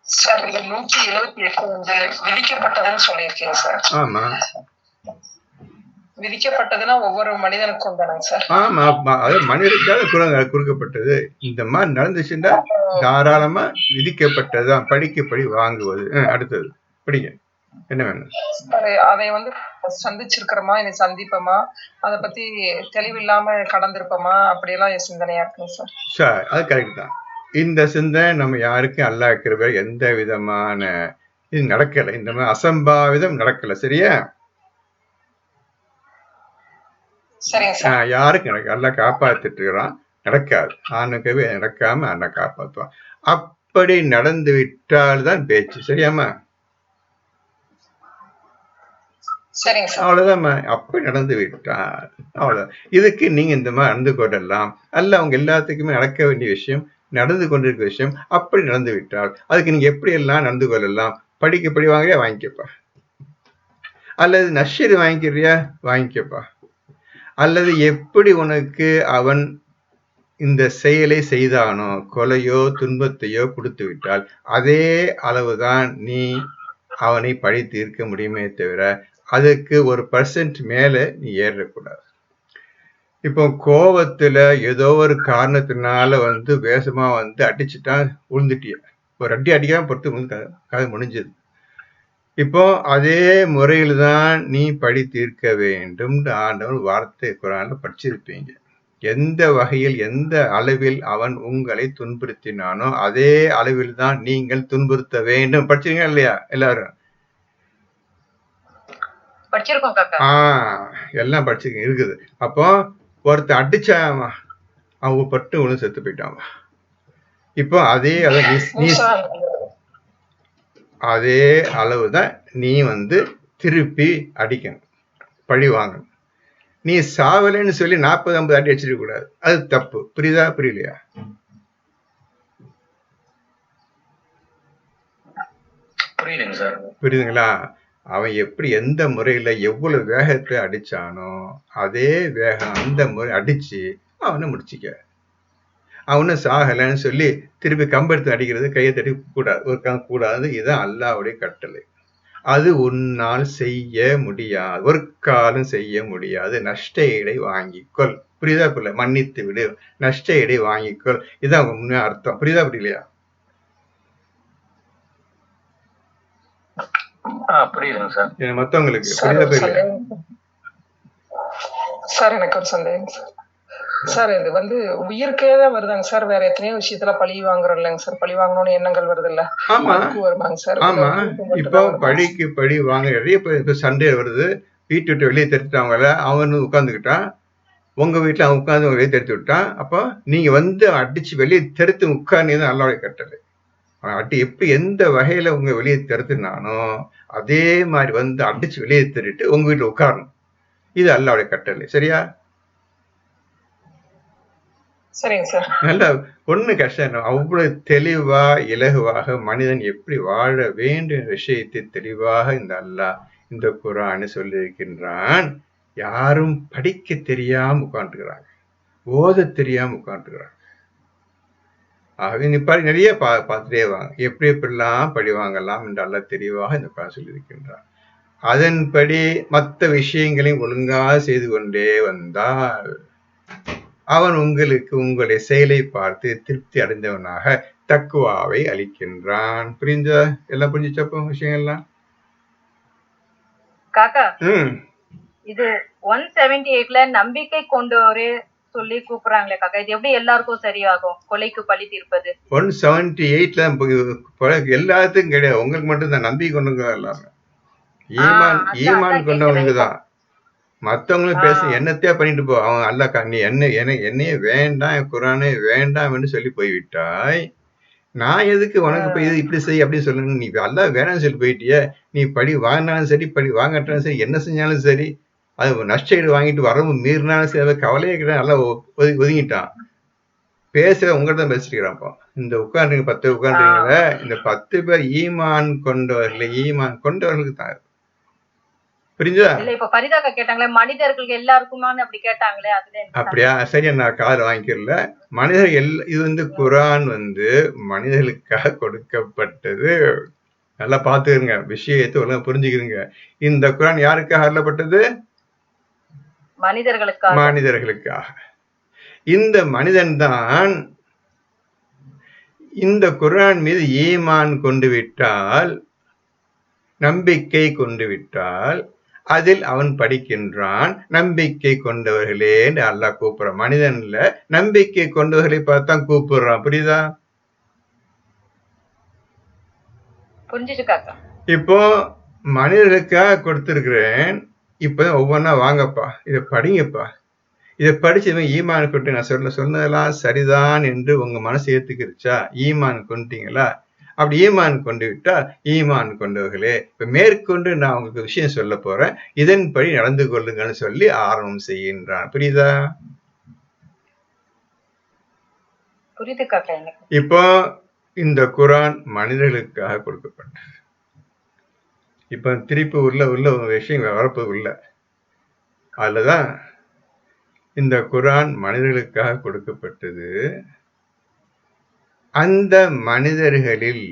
சார், 178 வந்து விதிக்கப்பட்டதுன்னு சொல்லியிருக்கீங்க சார். ஆமா, விதிக்கப்பட்டதுன்னா ஒவ்வொரு மனிதனுக்கும் தானே சார்? ஆமா, அது மனிதனுக்காக கொடுக்கப்பட்டது. இந்த மாதிரி நடந்துச்சுன்னா தாராளமா விதிக்கப்பட்டதுதான். படிக்கப்படி வாங்குவது. அடுத்தது படிங்க, என்ன வேணும்? அதை வந்து சந்திச்சிருக்கிறோமா, இனி சந்திப்போமா, அதை பத்தி தெளிவில்லாம கடந்திருப்போமா, அப்படியெல்லாம் என் சிந்தனையா இருக்குங்க சார். சார், அது கரெக்ட் தான். இந்த சிந்தனை நம்ம யாருக்கும் அல்லாஹ் இருக்கிற எந்த விதமான இது நடக்கல, இந்த மாதிரி அசம்பாவிதம் நடக்கல. சரியா? யாருக்கும் நடக்க அல்லாஹ் காப்பாத்திட்டு இருக்கிறான். நடக்காது, ஆணுக்கவே நடக்காம அண்ணன் காப்பாற்றுவான். அப்படி நடந்து விட்டால்தான் பேச்சு. சரியாமா? அவ்வளவுதான். அப்படி நடந்து விட்டால் அவ்வளவுதான். இதுக்கு நீங்க இந்த மாதிரி நடந்து கொள்ளலாம். அல்ல அவங்க எல்லாத்துக்குமே நடக்க வேண்டிய விஷயம், நடந்து கொண்டிருக்கிற விஷயம். அப்படி நடந்து விட்டால் அதுக்கு நீங்க எப்படி எல்லாம் நடந்து கொள்ளலாம். படிக்கப்படி வாங்கறியா, வாங்கிக்கப்பா. அல்லது நஷ்ஷீர் வாங்கிக்கிறியா, வாங்கிக்கப்பா. அல்லது எப்படி உனக்கு அவன் இந்த செயலை செய்தானோ, கொலையோ துன்பத்தையோ கொடுத்து விட்டால் அதே அளவுதான் நீ அவனை பழி தீர்க்க முடியுமே தவிர அதுக்கு 1% மேல நீ ஏறக்கூடாது. இப்போ கோபத்துல ஏதோ ஒரு காரணத்தினால வேஷமா அடிச்சுட்டான், விழுந்துட்டிய. ஒரு அடி அடிக்காம பொறுத்து கதை முடிஞ்சது. இப்போ அதே முறையில் தான் நீ பழி தீர்க்க வேண்டும். ஆண்டவன் வார்த்தை குர்ஆன்ல படிச்சிருப்பீங்க. எந்த வகையில் எந்த அளவில் அவன் உங்களை துன்புறுத்தினானோ அதே அளவில் தான் நீங்கள் துன்புறுத்த வேண்டும். படிச்சீங்க இல்லையா எல்லாரும்? படிச்சிருக்கோம் காக்கா. எல்லாம் படிச்சுக்க இருக்குது. அப்போ ஒருத்த அடிச்சா அவங்க பட்டு ஒண்ணு செத்து போயிட்டான். இப்போ அதே அதே அளவுதான் நீ திருப்பி அடிக்கணும், பழி வாங்கணும். நீ சாவலைன்னு சொல்லி 40-50 அடி அடிச்சிட கூடாது, அது தப்பு. புரியுதா புரியலையா? புரியுதுங்க சார். புரியுதுங்களா? அவன் எப்படி எந்த முறையில எவ்வளவு வேகத்தை அடிச்சானோ அதே வேகம் அந்த முறை அடிச்சு அவனை முடிச்சிக்க. அவனை சாகலைன்னு சொல்லி திருப்பி கம்பெடுத்து அடிக்கிறது, கையை தட்டி கூடாது. இதுதான் அல்லாஹ்வுடைய கட்டளை. அது உன்னால் செய்ய முடியாது, ஒரு காலம் செய்ய முடியாது. நஷ்ட ஈடை வாங்கிக்கொள். புரியுதா புரியல? மன்னித்து விடு, நஷ்ட ஈடை வாங்கிக்கொள், இதான் உண்மையா அர்த்தம். புரியுதா புரியலையா? புரியுதுங்க சார். மத்தவங்களுக்கு புரியுதா புரியலையா? சார் எனக்கு ஒரு சந்தேகம் சார். இது உயிருக்கே தான் வருதாங்க சார், வேற எத்தனையோ விஷயத்துல பழி வாங்குறோம் இல்லைங்க சார்? பழி வாங்கணும்னு எண்ணங்கள் வருது இல்ல? ஆமா வருமாங்க சார்? ஆமா, இப்போ பழிக்கு பழி வாங்க இப்ப சண்டே வருது, வீட்டு விட்டு வெளியே தெரிஞ்சுட்டாங்கல்ல, அவன் உட்காந்துக்கிட்டான், உங்க வீட்டுல அவன் உட்காந்து வெளியே தெரித்து விட்டான். அப்போ நீங்க அடிச்சு வெளியே தெரித்து உட்கார்ந்தீதான் அல்லாஹ்வுடைய கட்டளை. அடி எப்படி எந்த வகையில உங்க வெளியே தெரித்துனானோ அதே மாதிரி அடிச்சு வெளியே தெரிட்டு உங்க வீட்டுல உட்காரணும். இது அல்லாஹ்வுடைய கட்டளை. சரியா? சரிங்க சார். நல்ல ஒண்ணு கஷ்டம். அவ்வளவு தெளிவா இலகுவாக மனிதன் எப்படி வாழ வேண்டும் விஷயத்தை தெளிவாக இந்த அல்லாஹ் இந்த குர்ஆன் சொல்லி இருக்கின்றான். யாரும் படிக்க தெரியாம உட்காந்துக்கிறாங்க, ஓத தெரியாம உட்காந்துக்கிறாங்க. ஆகவே நீ நிறைய பார்த்துட்டே வாங்க, எப்படி எப்படிலாம் பழி வாங்கலாம் என்று அல்லாஹ் தெளிவாக இந்த குர்ஆன் சொல்லி இருக்கின்றான். அதன்படி மற்ற விஷயங்களையும் ஒழுங்காக செய்து கொண்டே வந்தால் அவன் உங்களுக்கு உங்களுடைய செயலை பார்த்து திருப்தி அடைந்தவனாக தக்குவாவை அளிக்கின்றான். புரிஞ்சா? எல்லாம் புரிஞ்சுச்சப்போ விஷயங்கள்லாம்? காக்கா, இது 178ல நம்பிக்கை கொண்டோரே சொல்லி கூப்பிடுறாங்களே காக்கா, இது எப்படி எல்லாருக்கும் சரியாகும்? கொலைக்கு பழி தீர்ப்பது 178ல எல்லாத்துக்கும் கிடையாது, உங்களுக்கு மட்டும் தான். நம்பிக்கை கொண்டவங்க எல்லாமே ஈமான் கொண்டவங்க தான். மத்தவங்களும் பேச என்னத்தையா பண்ணிட்டு போ, அவன் அல்லாஹ் நீ என்னையே வேண்டாம், என் குர்ஆனே வேண்டாம் என்று சொல்லி போய்விட்டாய். நான் எதுக்கு உனக்கு போய் இது இப்படி செய் அப்படி சொல்லணும்? நீ அல்லாஹ் வேணாம்னு சொல்லி போயிட்டிய. நீ படி வாங்கினாலும் சரி, படி வாங்கட்டாலும் சரி, என்ன செஞ்சாலும் சரி, அது நஷ்ட ஈடு வாங்கிட்டு வரவும் மீறினாலும் சரி, அதை கவலையே கிடையாது, நல்லா ஒதுங்கிட்டான். பேசுற உங்கள்கிட்ட தான் பேசிக்கிறான்ப்பா. இந்த உட்காந்துருங்க 10 உட்காந்துருங்கள, இந்த 10 பேர் ஈமான் கொண்டவர்களுக்கு தான். புரிஞ்சா? இல்ல இப்ப பரிதாக்க கேட்டாங்களே, மனிதர்களுக்கு எல்லாருக்குமான்னு அப்படி கேட்டாங்களே, அதுல அப்படியா? சரியா, நான் காது வாங்கிக்கல. மனிதர்கள் இது குர்ஆன் மனிதர்களுக்காக கொடுக்கப்பட்டது. நல்லா பாத்துக்கிறங்க, விஷயத்தை ஒழுங்கா புரிஞ்சுக்கிறீங்க. இந்த குர்ஆன் யாருக்காக அருளப்பட்டது? மனிதர்களுக்காக. இந்த மனிதன் தான் இந்த குர்ஆன் மீது ஈமான் கொண்டு விட்டால், நம்பிக்கை கொண்டு விட்டால், அதில் அவன் படிக்கின்றான். நம்பிக்கை கொண்டவர்களே அல்லாஹ் கூப்பிடுறான். மனிதன்ல நம்பிக்கை கொண்டவர்களை பார்த்தா கூப்பிடுறான். புரியுதா? இப்போ மனிதர்களுக்காக கொடுத்திருக்கிறேன். இப்ப ஒவ்வொன்னா வாங்கப்பா, இதை படிங்கப்பா, இதை படிச்சு ஈமான் கொண்டு நான் சொன்னதெல்லாம் சரிதான் என்று உங்க மனசு ஏத்துக்கிருச்சா? ஈமான் கொண்டீங்களா? அப்படி ஈமான் கொண்டு விட்டா, ஈமான் கொண்டவர்களே இப்ப மேற்கொண்டு நான் உங்களுக்கு விஷயம் சொல்ல போறேன், இதன்படி நடந்து கொள்ளுங்கன்னு சொல்லி ஆரம்பம் செய்கின்றான். புரியுதா? இப்போ இந்த குர்ஆன் மனிதர்களுக்காக கொடுக்கப்பட்டது. இப்ப திருப்பி உள்ள விஷயம் வரப்போது உள்ள, அதுலதான் இந்த குர்ஆன் மனிதர்களுக்காக கொடுக்கப்பட்டது. அந்த மனிதர்களில்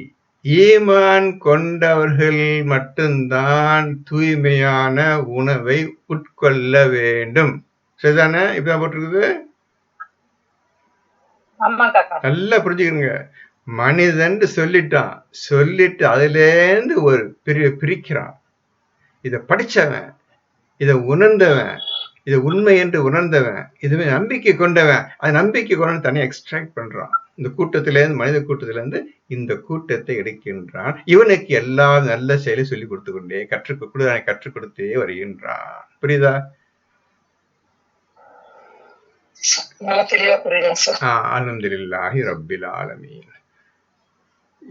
ஈமான் கொண்டவர்கள் மட்டும்தான் தூய்மையான உணவை உட்கொள்ள வேண்டும். சரிதானே? இப்பதான் போட்டிருக்குது. நல்லா புரிஞ்சுக்கணுங்க. மனிதன் சொல்லிட்டான், சொல்லிட்டு அதுல இருந்து ஒரு பிரிக்கிறான். இத படிச்சவன், இத உணர்ந்தவன், இது உண்மை என்று உணர்ந்தவன், இதுவே நம்பிக்கை கொண்டவன், அது நம்பிக்கை கொண்டு தனியாக எக்ஸ்ட்ராக்ட் பண்றான். இந்த கூட்டத்திலேருந்து, மனித கூட்டத்திலிருந்து இந்த கூட்டத்தை எடுக்கின்றான். இவனுக்கு எல்லா நல்ல செயலை சொல்லிக் கொடுத்து கொண்டே கற்றுக் கொடுத்தே வருகின்றான். புரியுதா? அல்ஹம்துலில்லாஹி ரப்பில் ஆலமீன்.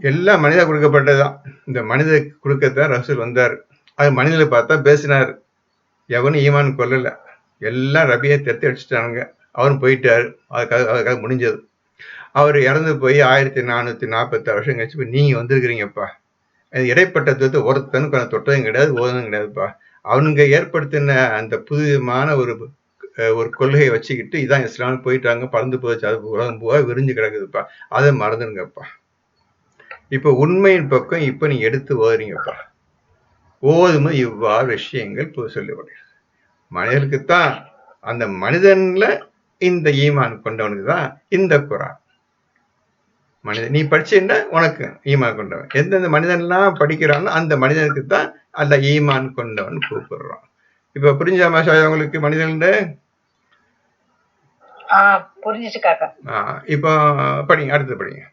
எல்லாம் மனித கொடுக்கப்பட்டதுதான். இந்த மனித கொடுக்கத்தான் ரசூல் வந்தார். அது மனிதனை பார்த்தா பேசினார். எவனும் ஈமான் கொள்ளல. எல்லாம் ரபியை தெத்தி அடிச்சுட்டானுங்க. அவரும் போயிட்டாரு. அதுக்காக முடிஞ்சது. அவர் இறந்து போய் 1446 வருஷம் கழிச்சு நீங்க வந்திருக்கிறீங்கப்பா. இடைப்பட்ட ஒருத்தனுக்கு கொஞ்சம் தொட்டதும் கிடையாது, ஓதுனதும் கிடையாதுப்பா. அவனுங்க ஏற்படுத்தின அந்த புதுமான ஒரு கொள்கையை வச்சுக்கிட்டு இதான் இஸ்லாம் போயிட்டாங்க, பறந்து போச்சு, அது உலகம் பூரா விரிஞ்சு கிடக்குதுப்பா, அதை மறந்துடுங்கப்பா. இப்ப உண்மையின் பக்கம் இப்ப நீங்க எடுத்து ஓதுறீங்கப்பா. ஓதும் இவ்வாறு விஷயங்கள் சொல்லப்படுகிறது. மனிதனுக்குத்தான், அந்த மனிதன்ல இந்த ஈமான் கொண்டவனுக்கு தான் இந்த குரான். மனிதன் நீ படிச்சேன்னா உனக்கு ஈமான் கொண்டவன். எந்தெந்த மனிதன்லாம் படிக்கிறானோ அந்த மனிதனுக்கு தான் அல்ல ஈமான் கொண்டவன் கூப்பிடுறான். இப்ப புரிஞ்சா மாஷா உங்களுக்கு மனிதன்? புரிஞ்சிச்சு காக்கா. இப்போ படிங்க, அடுத்து படிங்க.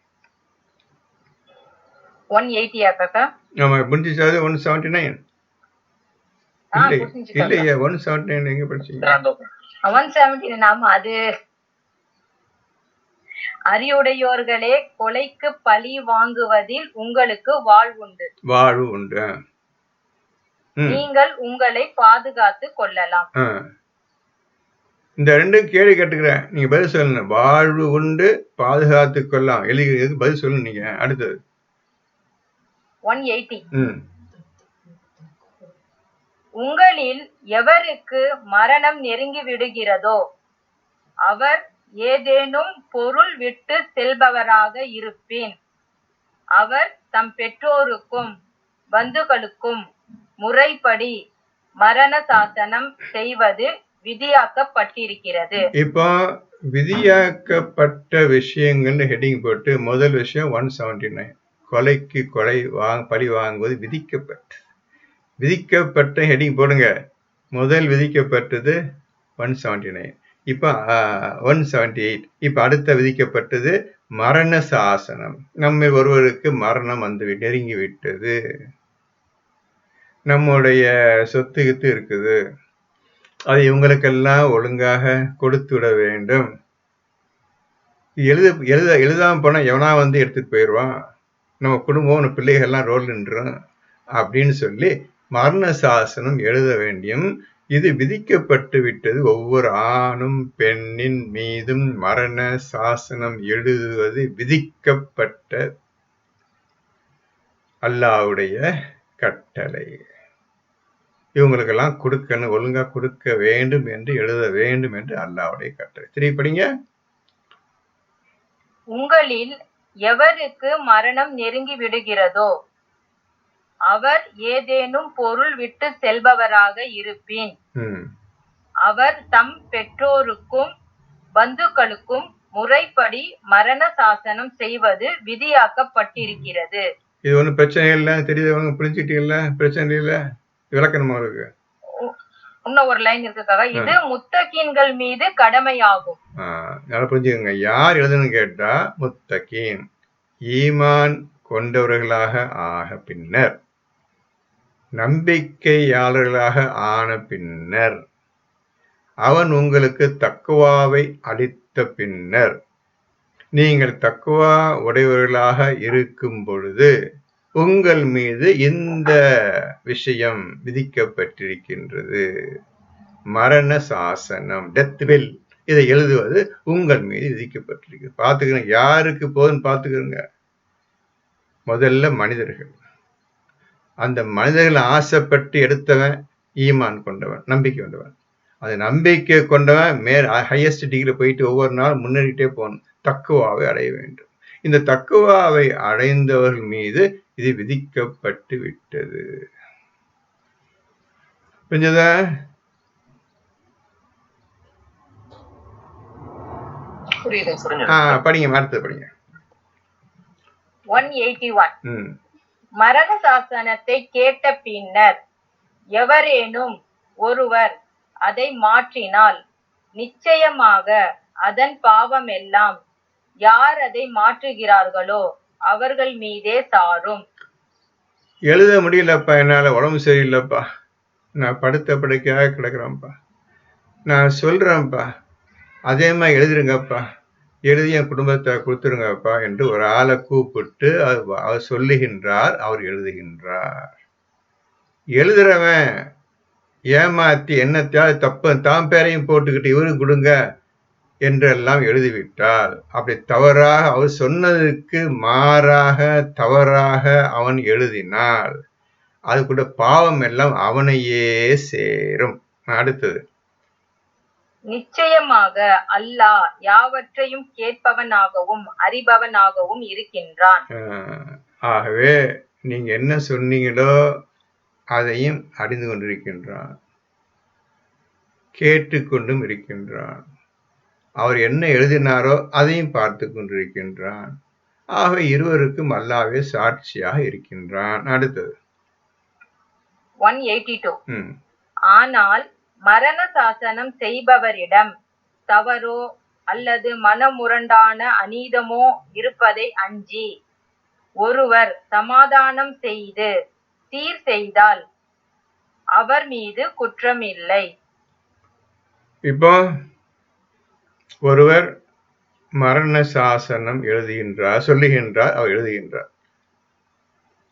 180 காக்கா? ஆமா, புரிஞ்சிச்சாது. 179 இல்லையா? 179 எங்க படிச்சீங்க? 179 நாம அது அறிவுடையோர்களே, கொலைக்கு பழி வாங்குவதில் உங்களுக்கு வாழ்வு உண்டு. நீங்கள் உங்களை பாதுகாத்து கொள்ளலாம். இந்த ரெண்டும் கேள்வி கேட்டுக்கிறேன், நீங்க பதில் சொல்லணும். வாழ்வு உண்டு, பாதுகாத்து கொள்ளலாம், எழுதி பதில் சொல்லணும் நீங்க. அடுத்தது 180. உங்களில் எவருக்கு மரணம் நெருங்கி விடுகிறதோ அவர் ஏதேனும் பொருள் விட்டு செல்பவராக இருப்பேன். அவர் தம் பெற்றோருக்கும் பந்துக்களுக்கும் முறைப்படி மரண சாசனம் செய்வது விதியாக்கப்பட்டிருக்கிறது. இப்போ விதியாக்கப்பட்ட விஷயங்கள் ஹெட்டிங் போட்டு முதல் விஷயம் 179, கொலைக்கு கொலை பழி வாங்குவது விதிக்கப்பட்ட ஹெட்டிங் போடுங்க. முதல் விதிக்கப்பட்டது 179. இப்ப 178. இப்ப அடுத்த விதிக்கப்பட்டது மரண சாசனம். நம்ம ஒருவருக்கு மரணம் நெருங்கி விட்டது, நம்முடைய சொத்து இருக்குது, அதை இவங்களுக்கெல்லாம் ஒழுங்காக கொடுத்து விட வேண்டும். எழுதாம போனா எவனா எடுத்துட்டு போயிடுவான், நம்ம குடும்பம், நம்ம பிள்ளைகள் எல்லாம் ரோல் நின்றும் அப்படின்னு சொல்லி மரண சாசனம் எழுத வேண்டியும். இது விதிக்கப்பட்டு விட்டது. ஒவ்வொரு ஆணும் பெண்ணின் மீதும் மரண சாசனம் எழுதுவது விதிக்கப்பட்ட அல்லாஹ்வுடைய கட்டளை. இவங்களுக்கெல்லாம் கொடுக்கணும், ஒழுங்கா கொடுக்க வேண்டும் என்று எழுத வேண்டும் என்று அல்லாஹ்வுடைய கட்டளை. திருப்பி படிங்க. உங்களில் எவருக்கு மரணம் நெருங்கி விடுகிறதோ அவர் ஏதேனும் பொருள் விட்டு செல்பவராக இருப்பேன். அவர் தம் பெற்றோருக்கும் பந்துக்களுக்கும் முறைப்படி மரண சாசனம் செய்வது விதியாக்கப்பட்டிருக்கிறது. இது ஒன்றும் பிரச்சனை இல்லை, தெரியுதவங்க புரிஞ்சுக்கிட்டீங்களா? பிரச்சனை இல்லை, விளக்கணுமா இருக்கு? இன்னும் ஒரு லைன் இருக்குக்காக, இது முத்தகீன்கள் மீது கடமையாகும். நல்லா புரிஞ்சுக்கோங்க. யார் எழுதணும்னு கேட்டா முத்தகீன், ஈமான் கொண்டவர்களாக ஆக பின்னர், நம்பிக்கையாளர்களாக ஆன பின்னர், அவன் உங்களுக்கு தக்குவாவை அளித்த பின்னர், நீங்கள் தக்குவா உடையவர்களாக இருக்கும் பொழுது உங்கள் மீது இந்த விஷயம் விதிக்கப்பட்டிருக்கின்றது, மரண சாசனம், டெத் வில். இதை எழுதுவது உங்கள் மீது விதிக்கப்பட்டிருக்கு. பார்த்துக்கணும், யாருக்கு போதுன்னு பார்த்துக்கிறோங்க. முதல்ல மனிதர்கள். அந்த மனிதர்கள் ஆசைப்பட்டு எடுத்தவன் ஈமான் கொண்டவன், நம்பிக்கை கொண்டவன். அந்த நம்பிக்கை கொண்டவன் ஹையஸ்ட் டிகிரி போயிட்டு ஒவ்வொரு நாள் முன்னேறிட்டே போகணும், தக்குவாவை அடைய வேண்டும். இந்த தக்குவாவை அடைந்தவர்கள் மீது இது விதிக்கப்பட்டு விட்டது. புரிஞ்சதா? படிங்க, அடுத்தது படிங்க. 181. மரண சாசனத்தை கேட்ட பின்னர் எவரேனும் ஒருவர் அதை மாற்றினால் நிச்சயமாக அதன் பாவம் எல்லாம் யார் அதை மாற்றுகிறார்களோ அவர்கள் மீதே சாரும். எழுத முடியலப்பா, என்னால உடம்பு சரியில்லைப்பா, நான் படுத்த படுக்கையாக கிடக்குறேன்ப்பா, நான் சொல்றேன்ப்பா, அதே மாதிரி எழுதிருங்கப்பா, எழுதி என் குடும்பத்தை கொடுத்துருங்கப்பா என்று ஒரு ஆளை கூப்பிட்டு அவர் சொல்லுகின்றார், அவர் எழுதுகின்றார். எழுதுறவன் ஏமாத்தி என்னத்தையாவது தப்பு தாம் பேரையும் போட்டுக்கிட்டு இவருக்கு கொடுங்க என்றெல்லாம் எழுதிவிட்டால், அப்படி தவறாக அவர் சொன்னதுக்கு மாறாக தவறாக அவன் எழுதினால் அது கூட பாவம் எல்லாம் அவனையே சேரும். அடுத்தது, நிச்சயமாக அல்லாஹ் யாவற்றையும் கேட்பவனாகவும் அறிபவனாகவும் இருக்கின்றான். ஆகவே நீங்க என்ன சொன்னீங்களோ அதையும் அறிந்து கொண்டிருக்கின்றான், கேட்டுக்கொண்டும் இருக்கின்றான். அவர் என்ன எழுதினாரோ அதையும் பார்த்து கொண்டிருக்கின்றான். ஆக இருவருக்கும் அல்லாஹ்வே சாட்சியாக இருக்கின்றான். அடுத்தது 182. ஆனால் மரண சாசனம் செய்பவரிடம் தவறோ அல்லது மனமுரண்டான அநீதமோ இருப்பதை அஞ்சி ஒருவர் சமாதானம் செய்து சீர் செய்தால் அவர் மீது குற்றமில்லை. இப்போ ஒருவர் மரண சாசனம் எழுதுகின்றார், சொல்லுகின்றார், அவர் எழுதுகின்றார்.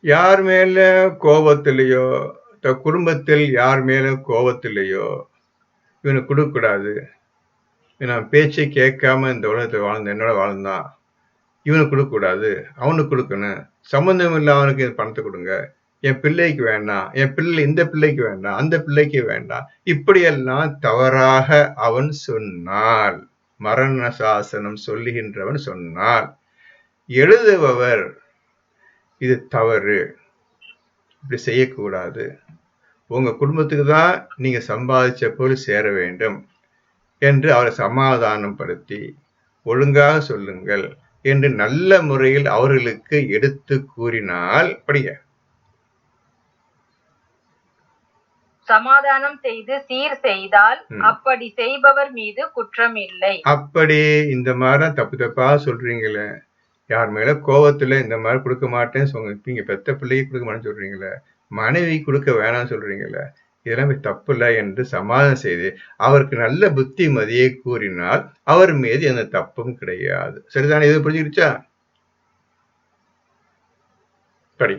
யார் மேல கோபத்திலேயோ குடும்பத்தில் யார் மேல கோபத்திலேயோ இவனுக்கு கொடுக்கக்கூடாது, நான் பேச்சை கேட்காம இந்த உலகத்தை வாழ்ந்த என்னோட வாழ்ந்தான், இவனுக்கு கொடுக்கக்கூடாது, அவனுக்கு கொடுக்கணும், சம்பந்தம் இல்லை அவனுக்கு பணத்தை கொடுங்க, என் பிள்ளைக்கு வேண்டாம், என் பிள்ளை இந்த பிள்ளைக்கு வேண்டாம், அந்த பிள்ளைக்கு வேண்டாம், இப்படியெல்லாம் தவறாக அவன் சொன்னால், மரண சாசனம் சொல்லுகின்றவன் சொன்னால், எழுதுபவர் இது தவறு, இப்படி செய்யக்கூடாது, உங்க குடும்பத்துக்கு தான் நீங்க சம்பாதிச்ச பொருள் சேர வேண்டும் என்று அவரை சமாதானம் படுத்தி ஒழுங்காக சொல்லுங்கள் என்று நல்ல முறையில் அவர்களுக்கு எடுத்து கூறினால், படிய சமாதானம் செய்து சீர் செய்தால் அப்படி செய்பவர் மீது குற்றம் இல்லை. அப்படி இந்த மாதிரி தப்பு தப்பா சொல்றீங்களே, யார் மேல கோபத்துல இந்த மாதிரி கொடுக்க மாட்டேன்னு சொல்லுங்க, நீங்க பெத்த பிள்ளைக்கு கொடுக்க மாட்டேன்னு சொல்றீங்களே, மனைவி கொடுக்க வேணாம்னு சொல்றீங்களே, இதெல்லாம் தப்பு இல்லை என்று சமாதானம் செய்து அவருக்கு நல்ல புத்திமதியை கூறினால் அவர் மீது எந்த தப்பும் கிடையாது. சரிதானே? இது புரிஞ்சுக்கிச்சா? படி.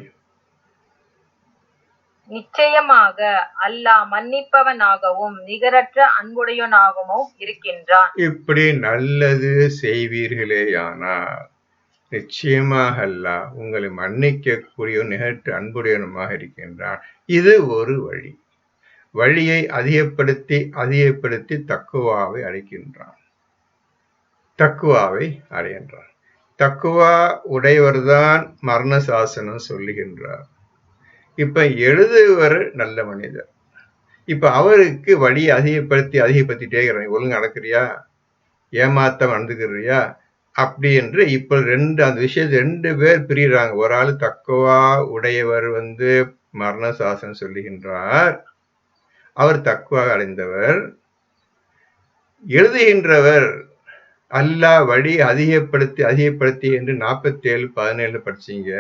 நிச்சயமாக அல்லாஹ் மன்னிப்பவனாகவும் நிகரற்ற அன்புடையவனாகவும் இருக்கின்றான். இப்படி நல்லது செய்வீர்களேயானால் நிச்சயமாக அல்லாஹ் உங்களை மன்னிக்கக்கூடிய நிகழ்ச்சி அன்புடையவனுமாக இருக்கின்றான். இது ஒரு வழி. வழியை அதிகப்படுத்தி தக்குவாவை அடைக்கின்றான், தக்குவாவை அடைகின்றான். தக்குவா உடையவர்தான் மரண சாசனம் சொல்லுகின்றார். இப்ப எழுதுவர் நல்ல மனிதர், இப்ப அவருக்கு வழியை அதிகப்படுத்திட்டே இருக்கிறாங்க. ஒழுங்கு நடக்கிறியா, ஏமாத்த நடந்துக்கிறியா அப்படி என்று இப்ப அந்த விஷயத்தை 2 பேர் பிரிகிறாங்க. ஒரு ஆள் தக்குவா உடையவர் மரண சாசனம் சொல்லுகின்றார், அவர் தக்குவா அடைந்தவர். எழுதுகின்றவர் அல்லாஹ் வழி அதிகப்படுத்தி என்று 47:17 படிச்சீங்க.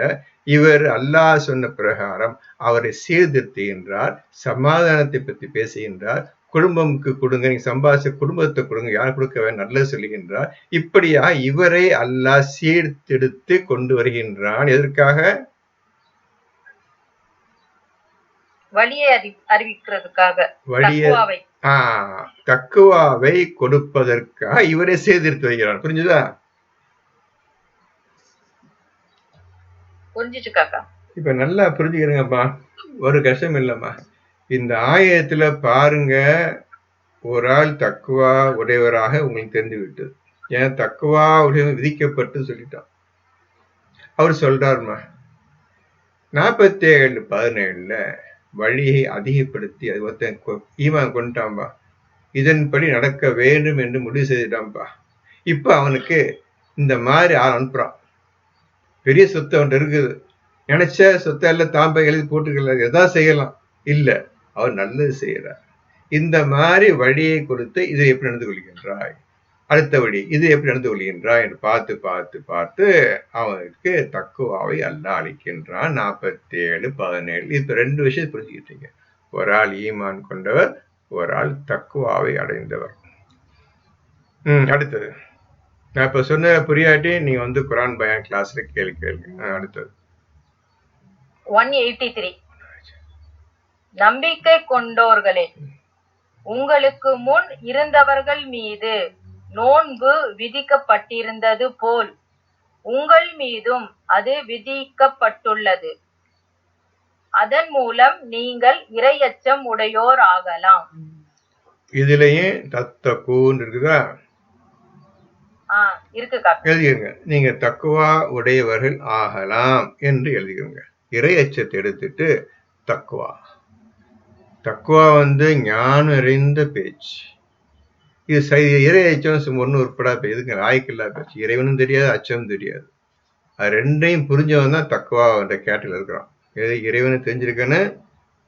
இவர் அல்லாஹ் சொன்ன பிரகாரம் அவரை சீர்திருத்துகின்றார், சமாதானத்தை பற்றி பேசுகின்றார், குடும்பமுக்கு கொடுங்க, நீங்க சம்பாதிச்ச குடும்பத்தை கொடுங்க, யார் கொடுக்க வேணும் நல்லது சொல்லுகின்றார். இப்படியா இவரை அல்லாஹ் சீர்திருத்து கொண்டு வருகின்றான். எதற்காக? வழியை அறிவிக்கிறதுக்காக, தக்குவாவை கொடுப்பதற்காக இவரை சீர்திருத்து வைக்கிறார். புரிஞ்சுதா? புரிஞ்சுச்சு காக்கா. இப்ப நல்லா புரிஞ்சுக்கிறீங்கப்பா, ஒரு கஷ்டம் இல்லம்மா. இந்த ஆயத்துல பாருங்க, ஒரு ஆள் தக்குவா உடையவராக உங்களுக்கு தெரிந்து விட்டது. ஏன் தக்குவா உடையவர் விதிக்கப்பட்டு சொல்லிட்டான். அவர் சொல்றாருமா 47:17 வழியை அதிகப்படுத்தி அது ஒருத்தன் ஈமான் கொண்டுட்டான்பா, இதன்படி நடக்க வேண்டும் என்று முடிவு செய்துட்டான்பா. இப்ப அவனுக்கு இந்த மாதிரி அனுப்புறான். பெரிய சொத்து அவன் இருக்குது, நினைச்ச சொத்தை எல்லாம் தாம்பை எழுதி போட்டுக்கல, எதா செய்யலாம் இல்ல, அவர் நல்லது செய்யறார். இந்த மாதிரி வழியை கொடுத்து இது எப்படி நடந்து கொள்கின்றாய், அடுத்த வழி இது எப்படி நடந்து கொள்கின்றாய் என்று பார்த்து பார்த்து பார்த்து அவனுக்கு தக்குவாவை அல்லாஹ் அளிக்கின்றான். 47:17 இப்ப 2 விஷயம் புரிஞ்சுக்கிட்டீங்க. ஒரு ஆள் ஈமான் கொண்டவர், ஒரு ஆள் தக்குவாவை அடைந்தவர். அடுத்தது நான் இப்ப சொன்ன புரியாட்டி நீங்க குரான் பயான் கிளாஸ்ல கேளுங்க. அடுத்தது 183. நம்பிக்கை கொண்டோர்களே, உங்களுக்கு முன் இருந்தவர்கள் மீது நோன்பு விதிக்கப்பட்டிருந்தது போல் உங்கள் மீதும் அது விதிக்கப்பட்டுள்ளது. அதன் மூலம் நீங்கள் இறையச்சம் உடையோர் ஆகலாம். இதுலயே தத்தக்கூன் இருக்குதா? இருக்குக்கா. எழுதிருங்க. நீங்க தக்குவா உடையவர்கள் ஆகலாம் என்று எழுதிக்கிறங்க. இறை அச்சத்தை எடுத்துட்டு தக்குவா. தக்குவா ஞானம் அறிந்த பேச்சு. இது இறை அச்சம் ஒன்னும் உட்படா எதுக்கு லாய்க்கில்லா பேச்சு. இறைவனும் தெரியாது, அச்சமும் தெரியாது. அது ரெண்டையும் புரிஞ்சவன் தான் தக்குவா என்ற கேட்டில் இருக்கிறான். இறைவனை தெரிஞ்சிருக்கணும்,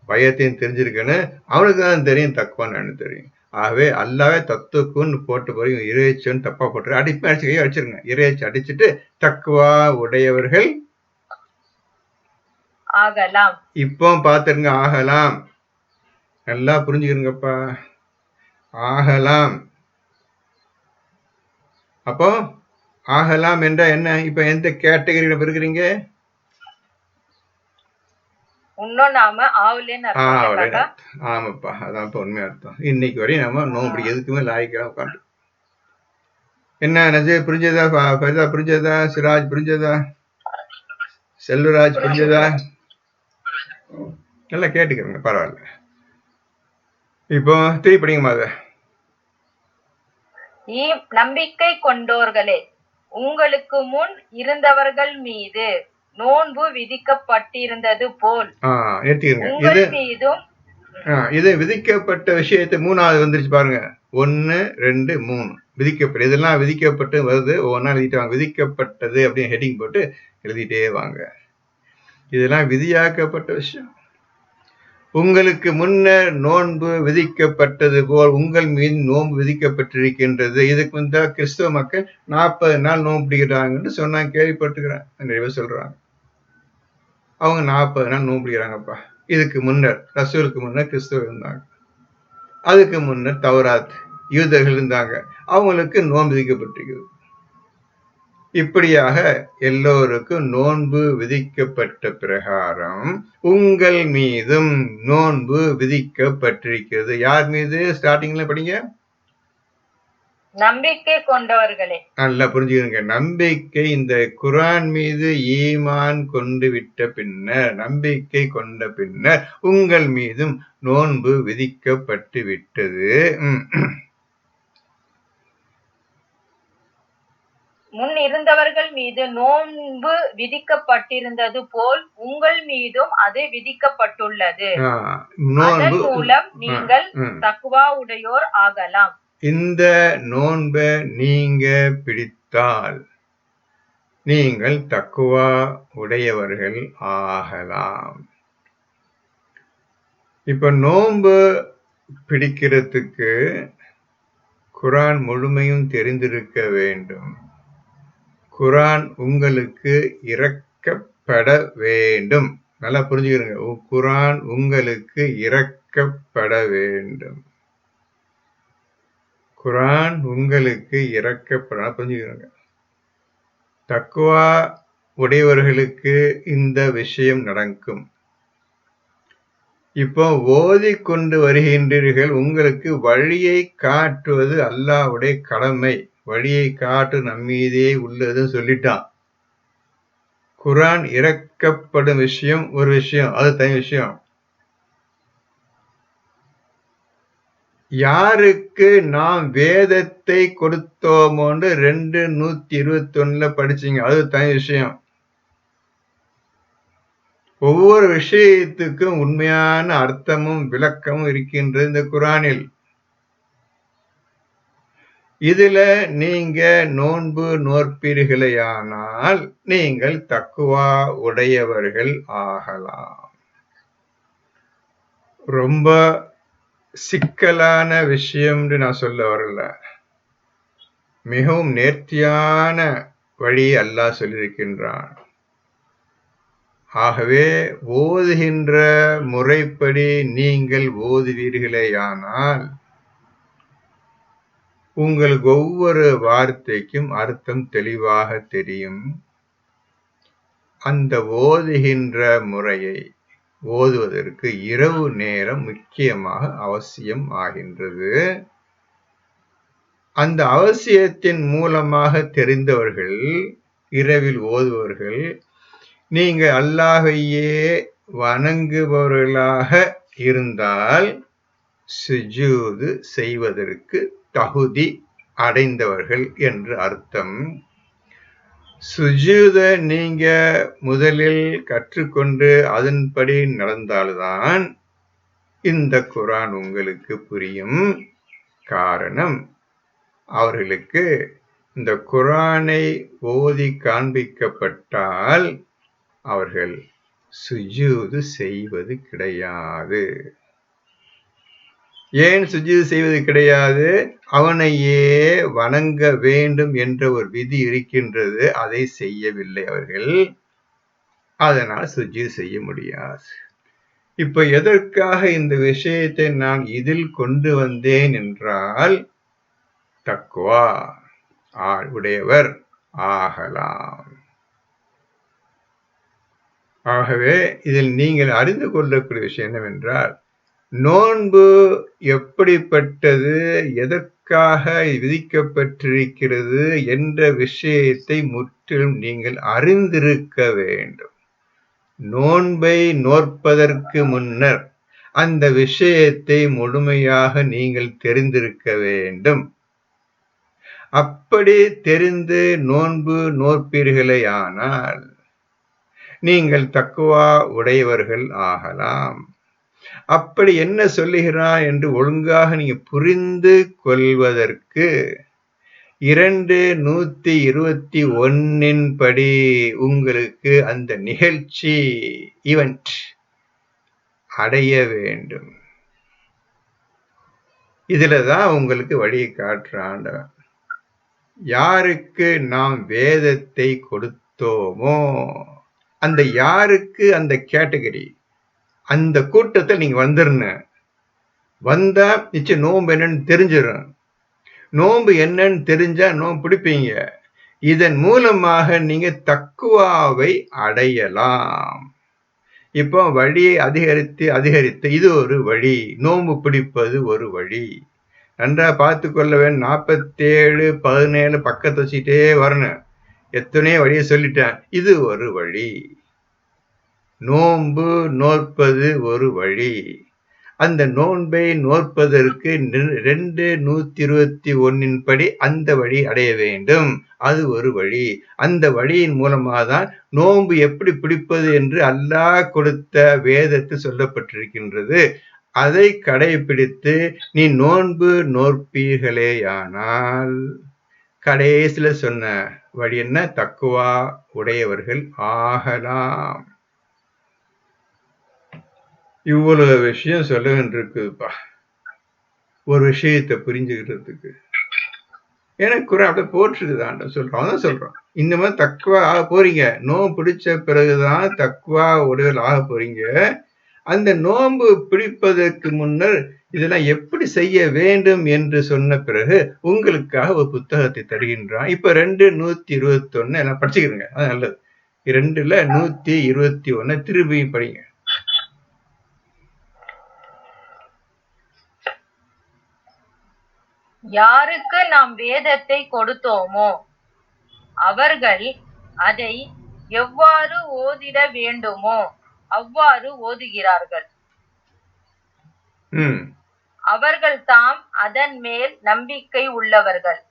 பயத்தையும் தெரிஞ்சிருக்கணும். அவனுக்கு தான் தெரியும் தக்குவான்னு தெரியும். ஆகவே அல்லாவே தத்துவக்குன்னு போட்டு போய் இறையச்சன்னு தப்பா போட்டு அடிப்பை அடிச்சிருங்க. இறையச்சு அடிச்சுட்டு தக்குவா உடையவர்கள் ஆகலாம். இப்போ பாத்துருங்க, ஆகலாம். நல்லா புரிஞ்சுக்கிறீங்கப்பா. ஆகலாம். அப்போ ஆகலாம் என்றா என்ன? இப்ப எந்த கேட்டகரியில இருக்கிறீங்க? ஆமாப்பா, அதான் உண்மை அர்த்தம். இன்னைக்கு வரையும் நம்ம நோம்படி எதுக்குமே லாய்க்கலாம் உட்காந்து. என்ன நஜீர் புரிஞ்சதா? ஃபரிதா புரிஞ்சதா? சிராஜ் புரிஞ்சதா? செல்வராஜ் புரிஞ்சதா? நல்லா கேட்டுக்கிறேங்க, பரவாயில்ல. இப்போ திருப்பி படிங்கம்மா. அத நம்பிக்கை கொண்டோர்களே, உங்களுக்கு முன் இருந்தவர்கள் மீது நோன்பு விதிக்கப்பட்டிருந்தது போல் உங்கள் மீதும். இது விதிக்கப்பட்ட விஷயத்தை 3வது வந்துருச்சு பாருங்க. 1, 2, 3 விதிக்கப்பட்ட. இதெல்லாம் விதிக்கப்பட்டு வருது. ஒவ்வொன்றா எழுதிட்டு வாங்க. விதிக்கப்பட்டது அப்படின்னு ஹெட்டிங் போட்டு எழுதிட்டே வாங்க. இதெல்லாம் விதியாக்கப்பட்ட விஷயம். உங்களுக்கு முன்னர் நோன்பு விதிக்கப்பட்டது போல் உங்கள் மீது நோன்பு விதிக்கப்பட்டிருக்கின்றது. இதுக்கு கிறிஸ்தவ மக்கள் 40 நாள் நோன்பு பிடிக்கிறாங்கன்னு சொன்னாங்க, கேள்விப்பட்டுக்கிறேன். நிறைய பேர் சொல்றாங்க அவங்க 40 நாள் நோன்பு பிடிக்கிறாங்கப்பா. இதுக்கு முன்னர் ரசூலுக்கு முன்னர் கிறிஸ்தவ இருந்தாங்க. அதுக்கு முன்னர் தௌராத் யூதர்கள் இருந்தாங்க, அவங்களுக்கு நோன்பு விதிக்கப்பட்டிருக்கிறது. இப்படியாக எல்லோருக்கும் நோன்பு விதிக்கப்பட்ட பிரகாரம் உங்கள் மீதும் நோன்பு விதிக்கப்பட்டிருக்கிறது. யார் மீது? ஸ்டார்டிங்ல படிங்க. நம்பிக்கை கொண்டவர்களே. நல்லா புரிஞ்சுக்கங்க. நம்பிக்கை, இந்த குரான் மீது ஈமான் கொண்டு விட்ட பின்னர், நம்பிக்கை கொண்ட பின்னர் உங்கள் மீதும் நோன்பு விதிக்கப்பட்டு விட்டது. முன் இருந்தவர்கள் மீது நோன்பு விதிக்கப்பட்டிருந்தது போல் உங்கள் மீதும் அது விதிக்கப்பட்டுள்ளது. அதன் மூலம் நீங்கள் தக்வா உடையோர் ஆகலாம். இந்த நோன்பை நீங்க பிடித்தால் நீங்கள் தக்குவா உடையவர்கள் ஆகலாம். இப்ப நோன்பு பிடிக்கிறதுக்கு குரான் முழுமையும் தெரிந்திருக்க வேண்டும். குரான் உங்களுக்கு இறக்கப்பட வேண்டும். நல்லா புரிஞ்சுக்கிறீங்க. குரான் உங்களுக்கு இறக்கப்பட வேண்டும். குரான் உங்களுக்கு இறக்கப்பட புரிஞ்சுக்கிறீங்க. தக்குவா உடையவர்களுக்கு இந்த விஷயம் நடக்கும். இப்போ ஓதி கொண்டு வருகின்றீர்கள். உங்களுக்கு வழியை காட்டுவது அல்லாஹ்வுடைய கடமை. வழியை காட்டு நம்மீதே உள்ளது சொல்லிட்டான். குரான் இறக்கப்படும் விஷயம் ஒரு விஷயம், அது தனி விஷயம். யாருக்கு நாம் வேதத்தை கொடுத்தோமோன்னு 2:121 படிச்சீங்க, அது தனி விஷயம். ஒவ்வொரு விஷயத்துக்கும் உண்மையான அர்த்தமும் விளக்கமும் இருக்கின்றது இந்த குரானில். இதுல நீங்க நோன்பு நோற்பீர்களேயானால் நீங்கள் தக்குவா உடையவர்கள் ஆகலாம். ரொம்ப சிக்கலான விஷயம்னு நான் சொல்ல வரல. மிகவும் நேர்த்தியான வழி அல்லாஹ் சொல்லியிருக்கின்றான். ஆகவே ஓதுகின்ற முறைப்படி நீங்கள் ஓதுவீர்களேயானால் உங்களுக்கு ஒவ்வொரு வார்த்தைக்கும் அர்த்தம் தெளிவாக தெரியும். அந்த ஓதுகின்ற முறையை ஓதுவதற்கு இரவு நேரம் முக்கியமாக அவசியம் ஆகின்றது. அந்த அவசியத்தின் மூலமாக தெரிந்தவர்கள், இரவில் ஓதுபவர்கள், நீங்க அல்லாஹ்வையே வணங்குபவர்களாக இருந்தால் சுஜூது செய்வதற்கு தகுதி அடைந்தவர்கள் என்று அர்த்தம். சுஜூத நீங்க முதலில் கற்றுக்கொண்டு அதன்படி நடந்தால்தான் இந்த குர்ஆன் உங்களுக்கு புரியும். காரணம், அவர்களுக்கு இந்த குர்ஆனை ஓதி காண்பிக்கப்பட்டால் அவர்கள் சுஜூது செய்வது கிடையாது. ஏன் சுஜூது செய்வது கிடையாது? அவனையே வணங்க வேண்டும் என்ற ஒரு விதி இருக்கின்றது, அதை செய்யவில்லை அவர்கள். அதனால் சுஜூது செய்ய முடியாது. இப்ப எதற்காக இந்த விஷயத்தை நான் இதில் கொண்டு வந்தேன் என்றால், தக்வா உடையவர் ஆகலாம். ஆகவே இதில் நீங்கள் அறிந்து கொள்ளக்கூடிய விஷயம் என்னவென்றால், நோன்பு எப்படிப்பட்டது, எதற்காக விதிக்கப்பட்டிருக்கிறது என்ற விஷயத்தை முற்றிலும் நீங்கள் அறிந்திருக்க வேண்டும். நோன்பை நோற்பதற்கு முன்னர் அந்த விஷயத்தை முழுமையாக நீங்கள் தெரிந்திருக்க வேண்டும். அப்படி தெரிந்து நோன்பு நோற்பீர்களேயானால் நீங்கள் தக்வா உடையவர்கள் ஆகலாம். அப்படி என்ன சொல்லுகிறார் என்று ஒழுங்காக நீங்க புரிந்து கொள்வதற்கு 2:121 படி உங்களுக்கு அந்த நிகழ்ச்சி ஈவென்ட் அடைய வேண்டும். இதுலதான் உங்களுக்கு வழியை காட்டுறான். யாருக்கு நாம் வேதத்தை கொடுத்தோமோ அந்த யாருக்கு அந்த கேட்டகரி, அந்த கூட்டத்தில் நீங்க வந்துடணும். வந்தா நிச்சயம் நோன்பு என்னன்னு தெரிஞ்சிடும். நோன்பு என்னன்னு தெரிஞ்சா நோன்பு பிடிப்பீங்க. இதன் மூலமாக நீங்க தக்குவாவை அடையலாம். இப்போ வழியை அதிகரித்து இது ஒரு வழி, நோன்பு பிடிப்பது ஒரு வழி. நன்றா பார்த்து கொள்ள வேண்டும். 47-17 பக்கத்தை வச்சுட்டே வரணும். எத்தனையோ வழியை சொல்லிட்டேன். இது ஒரு வழி. நோன்பு நோற்பது ஒரு வழி. அந்த நோன்பை நோற்பதற்கு 2:121 படி அந்த வழி அடைய வேண்டும். அது ஒரு வழி. அந்த வழியின் மூலமாக தான் நோன்பு எப்படி பிடிப்பது என்று அல்லாஹ் கொடுத்த வேதத்தில் சொல்லப்பட்டிருக்கின்றது. அதை கடைபிடித்து நீ நோன்பு நோற்பீர்களேயானால் கடைசியில சொன்ன வழி என்ன? தக்குவா உடையவர்கள் ஆகலாம். இவ்வளவு விஷயம் சொல்ல வேண்டியிருக்குதுப்பா ஒரு விஷயத்தை புரிஞ்சுக்கிறதுக்கு. எனக்கு குர்ஆன் அப்படியே போட்டிருக்குதான் சொல்றோம். அதான் சொல்றோம். இந்த மாதிரி தக்குவா ஆக போறீங்க. நோன்பு பிடிச்ச பிறகுதான் தக்குவா உடையவர்கள் ஆக போறீங்க. அந்த நோன்பு பிடிப்பதற்கு முன்னர் இதெல்லாம் எப்படி செய்ய வேண்டும் என்று சொன்ன பிறகு உங்களுக்காக ஒரு புத்தகத்தை தருகின்றான். இப்ப 2:121 எல்லாம் படிச்சுக்கிறீங்க. அது நல்லது. 2:121 திரும்பி படிங்க. யாருக்கு நாம் வேதத்தை கொடுத்தோமோ அவர்கள் அதை எவ்வாறு ஓதிட வேண்டுமோ அவ்வாறு ஓதுகிறார்கள். அவர்கள் தாம் அதன் மேல் நம்பிக்கை உள்ளவர்கள்.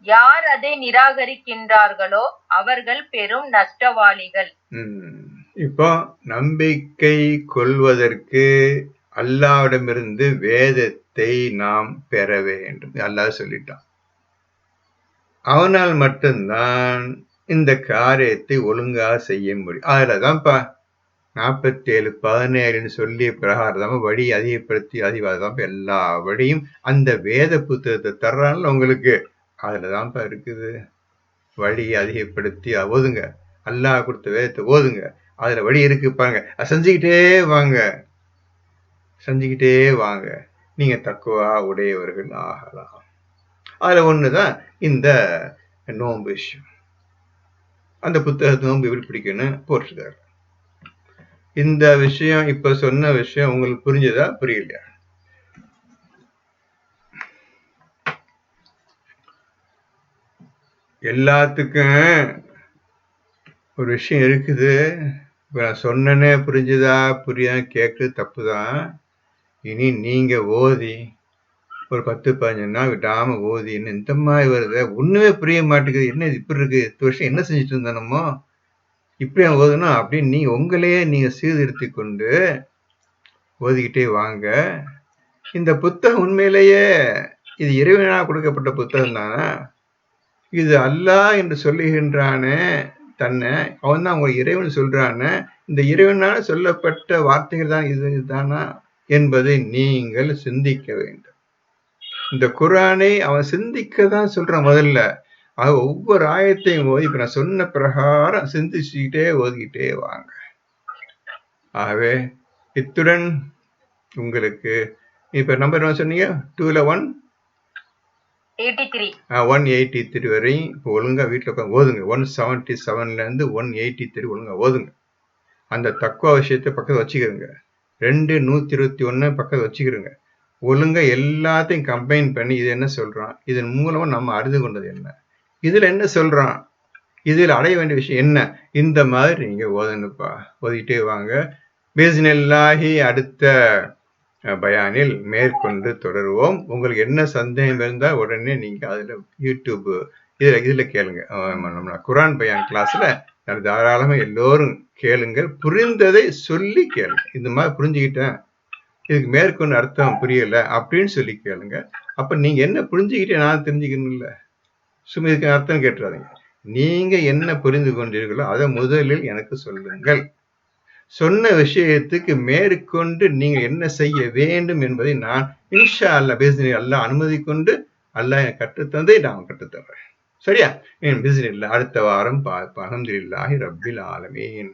யார் அதை நிராகரிக்கின்றார்களோ அவர்கள் பெரும் நஷ்டவாளிகள். இப்போ நம்பிக்கை கொள்வதற்கு அல்லாஹ்விடமிருந்து வேதத்தை நாம் பெற வேண்டும். அல்லாஹ் சொல்லிட்டான். அவனால் மட்டும்தான் இந்த காரியத்தை ஒழுங்காக செய்ய முடியும். அதுலதான்ப்பா 47:17 சொல்லிய பிரகாரம் வழி அதிகப்படுத்தி அதிகதான் எல்லா வழியும் அந்த வேத புத்தகத்தை தர்றான்ல உங்களுக்கு, அதுலதான்ப்பா இருக்குது. வழி அதிகப்படுத்தி ஓதுங்க, அல்லாஹ் கொடுத்த வேதத்தை ஓதுங்க, அதுல வழி இருக்கு பாருங்க. செஞ்சுக்கிட்டே வாங்க, செஞ்சுக்கிட்டே வாங்க, நீங்க தக்குவா உடையவர்கள் ஆகலாம். அதுல ஒண்ணுதான் இந்த நோன்பு விஷயம். அந்த புத்தகத்தை நோன்பு எப்படி பிடிக்குன்னு போட்டிருக்காரு. இந்த விஷயம் இப்ப சொன்ன விஷயம் உங்களுக்கு புரிஞ்சதா புரியலையா? எல்லாத்துக்கும் ஒரு விஷயம் இருக்குது. இப்ப நான் சொன்னனே புரிஞ்சுதா புரியா கேட்குறது தப்புதான். இனி நீங்க ஓதி ஒரு 10-15 நாள் விடாம ஓதி என்ன இந்த மாதிரி வருது, ஒண்ணுமே புரிய மாட்டேங்குது, என்ன இப்படி இருக்கு, 8 வருஷம் என்ன செஞ்சுட்டு இருந்தானமோ இப்படி ஓதணும் அப்படின்னு நீங்க உங்களையே நீங்க சீர்திருத்தி கொண்டு ஓதிக்கிட்டே வாங்க. இந்த புத்தகம் உண்மையிலேயே இது இறைவனாக கொடுக்கப்பட்ட புத்தகம் தானா? இது அல்லாஹ் என்று சொல்லுகின்றானே தன்னை, அவன் தான் அவங்க இறைவன் சொல்றானே, இந்த இறைவனால் சொல்லப்பட்ட வார்த்தைகள் தான் இதுதானா என்பதை நீங்கள் சிந்திக்க வேண்டும். இந்த குர்ஆனை அவன் சிந்திக்க தான் சொல்றான் முதல்ல. ஆக ஒவ்வொரு ஆயத்தையும் ஓதி இப்ப நான் சொன்ன பிரகாரம் சிந்திச்சுக்கிட்டே ஓதிக்கிட்டே வாங்க. ஆகவே இத்துடன் உங்களுக்கு இப்ப நம்பர் என்ன சொன்னீங்க? 2ல 183 வரை இப்போ ஒழுங்கா வீட்டுல உட்காந்து ஓதுங்க. 177ல இருந்து 183 ஒழுங்கா ஓதுங்க. அந்த தக்குவா விஷயத்தை பக்கத்துல வச்சுக்கிறங்க. 2:121 பக்கத்துல வச்சுக்கிறங்க. ஒழுங்கா எல்லாத்தையும் கம்பைன் பண்ணி இது என்ன சொல்றான், இதன் மூலமா நம்ம அறிந்து கொண்டது என்ன, இதுல என்ன சொல்றான், இதுல அடைய வேண்டிய விஷயம் என்ன, இந்த மாதிரி நீங்க ஓதணுப்பா. ஓதிட்டே வாங்க. பிஸ்மில்லாஹி. அடுத்த பயானில் மேற்கொண்டு தொடருவோம். உங்களுக்கு என்ன சந்தேகம் இருந்தா உடனே நீங்க அதுல யூடியூப் இதுல கேளுங்க. நம்ம குர்ஆன் பயான் கிளாஸ்ல தாராளமா எல்லோரும் கேளுங்க. புரிந்ததை சொல்லி கேளுங்க. இந்த மாதிரி புரிஞ்சுக்கிட்டேன், இதுக்கு மேற்கொண்டு அர்த்தம் புரியல அப்படின்னு சொல்லி கேளுங்க. அப்ப நீங்க என்ன புரிஞ்சுக்கிட்டே நான் தெரிஞ்சுக்கணும்ல, சும்மா இதுக்கு அர்த்தம் கேட்டுறாதீங்க. நீங்க என்ன புரிந்து கொண்டீர்களோ அதை முதலில் எனக்கு சொல்லுங்கள். சொன்ன விஷயத்துக்கு மேற்கொண்டு நீங்க என்ன செய்ய வேண்டும் என்பதை நான் இன்ஷா அல்லாஹ் பிஸ்மில்லாஹ் அல்லாஹ் அனுமதி கொண்டு அல்லாஹ் எனக்கு கற்றுத்தந்ததை நான் கற்றுத்தர்றேன். சரியா? பிஸ்மில்லாஹ். அடுத்த வாரம் பார்ப்போம். அல்ஹம்துலில்லாஹி ரப்பில் ஆலமீன்.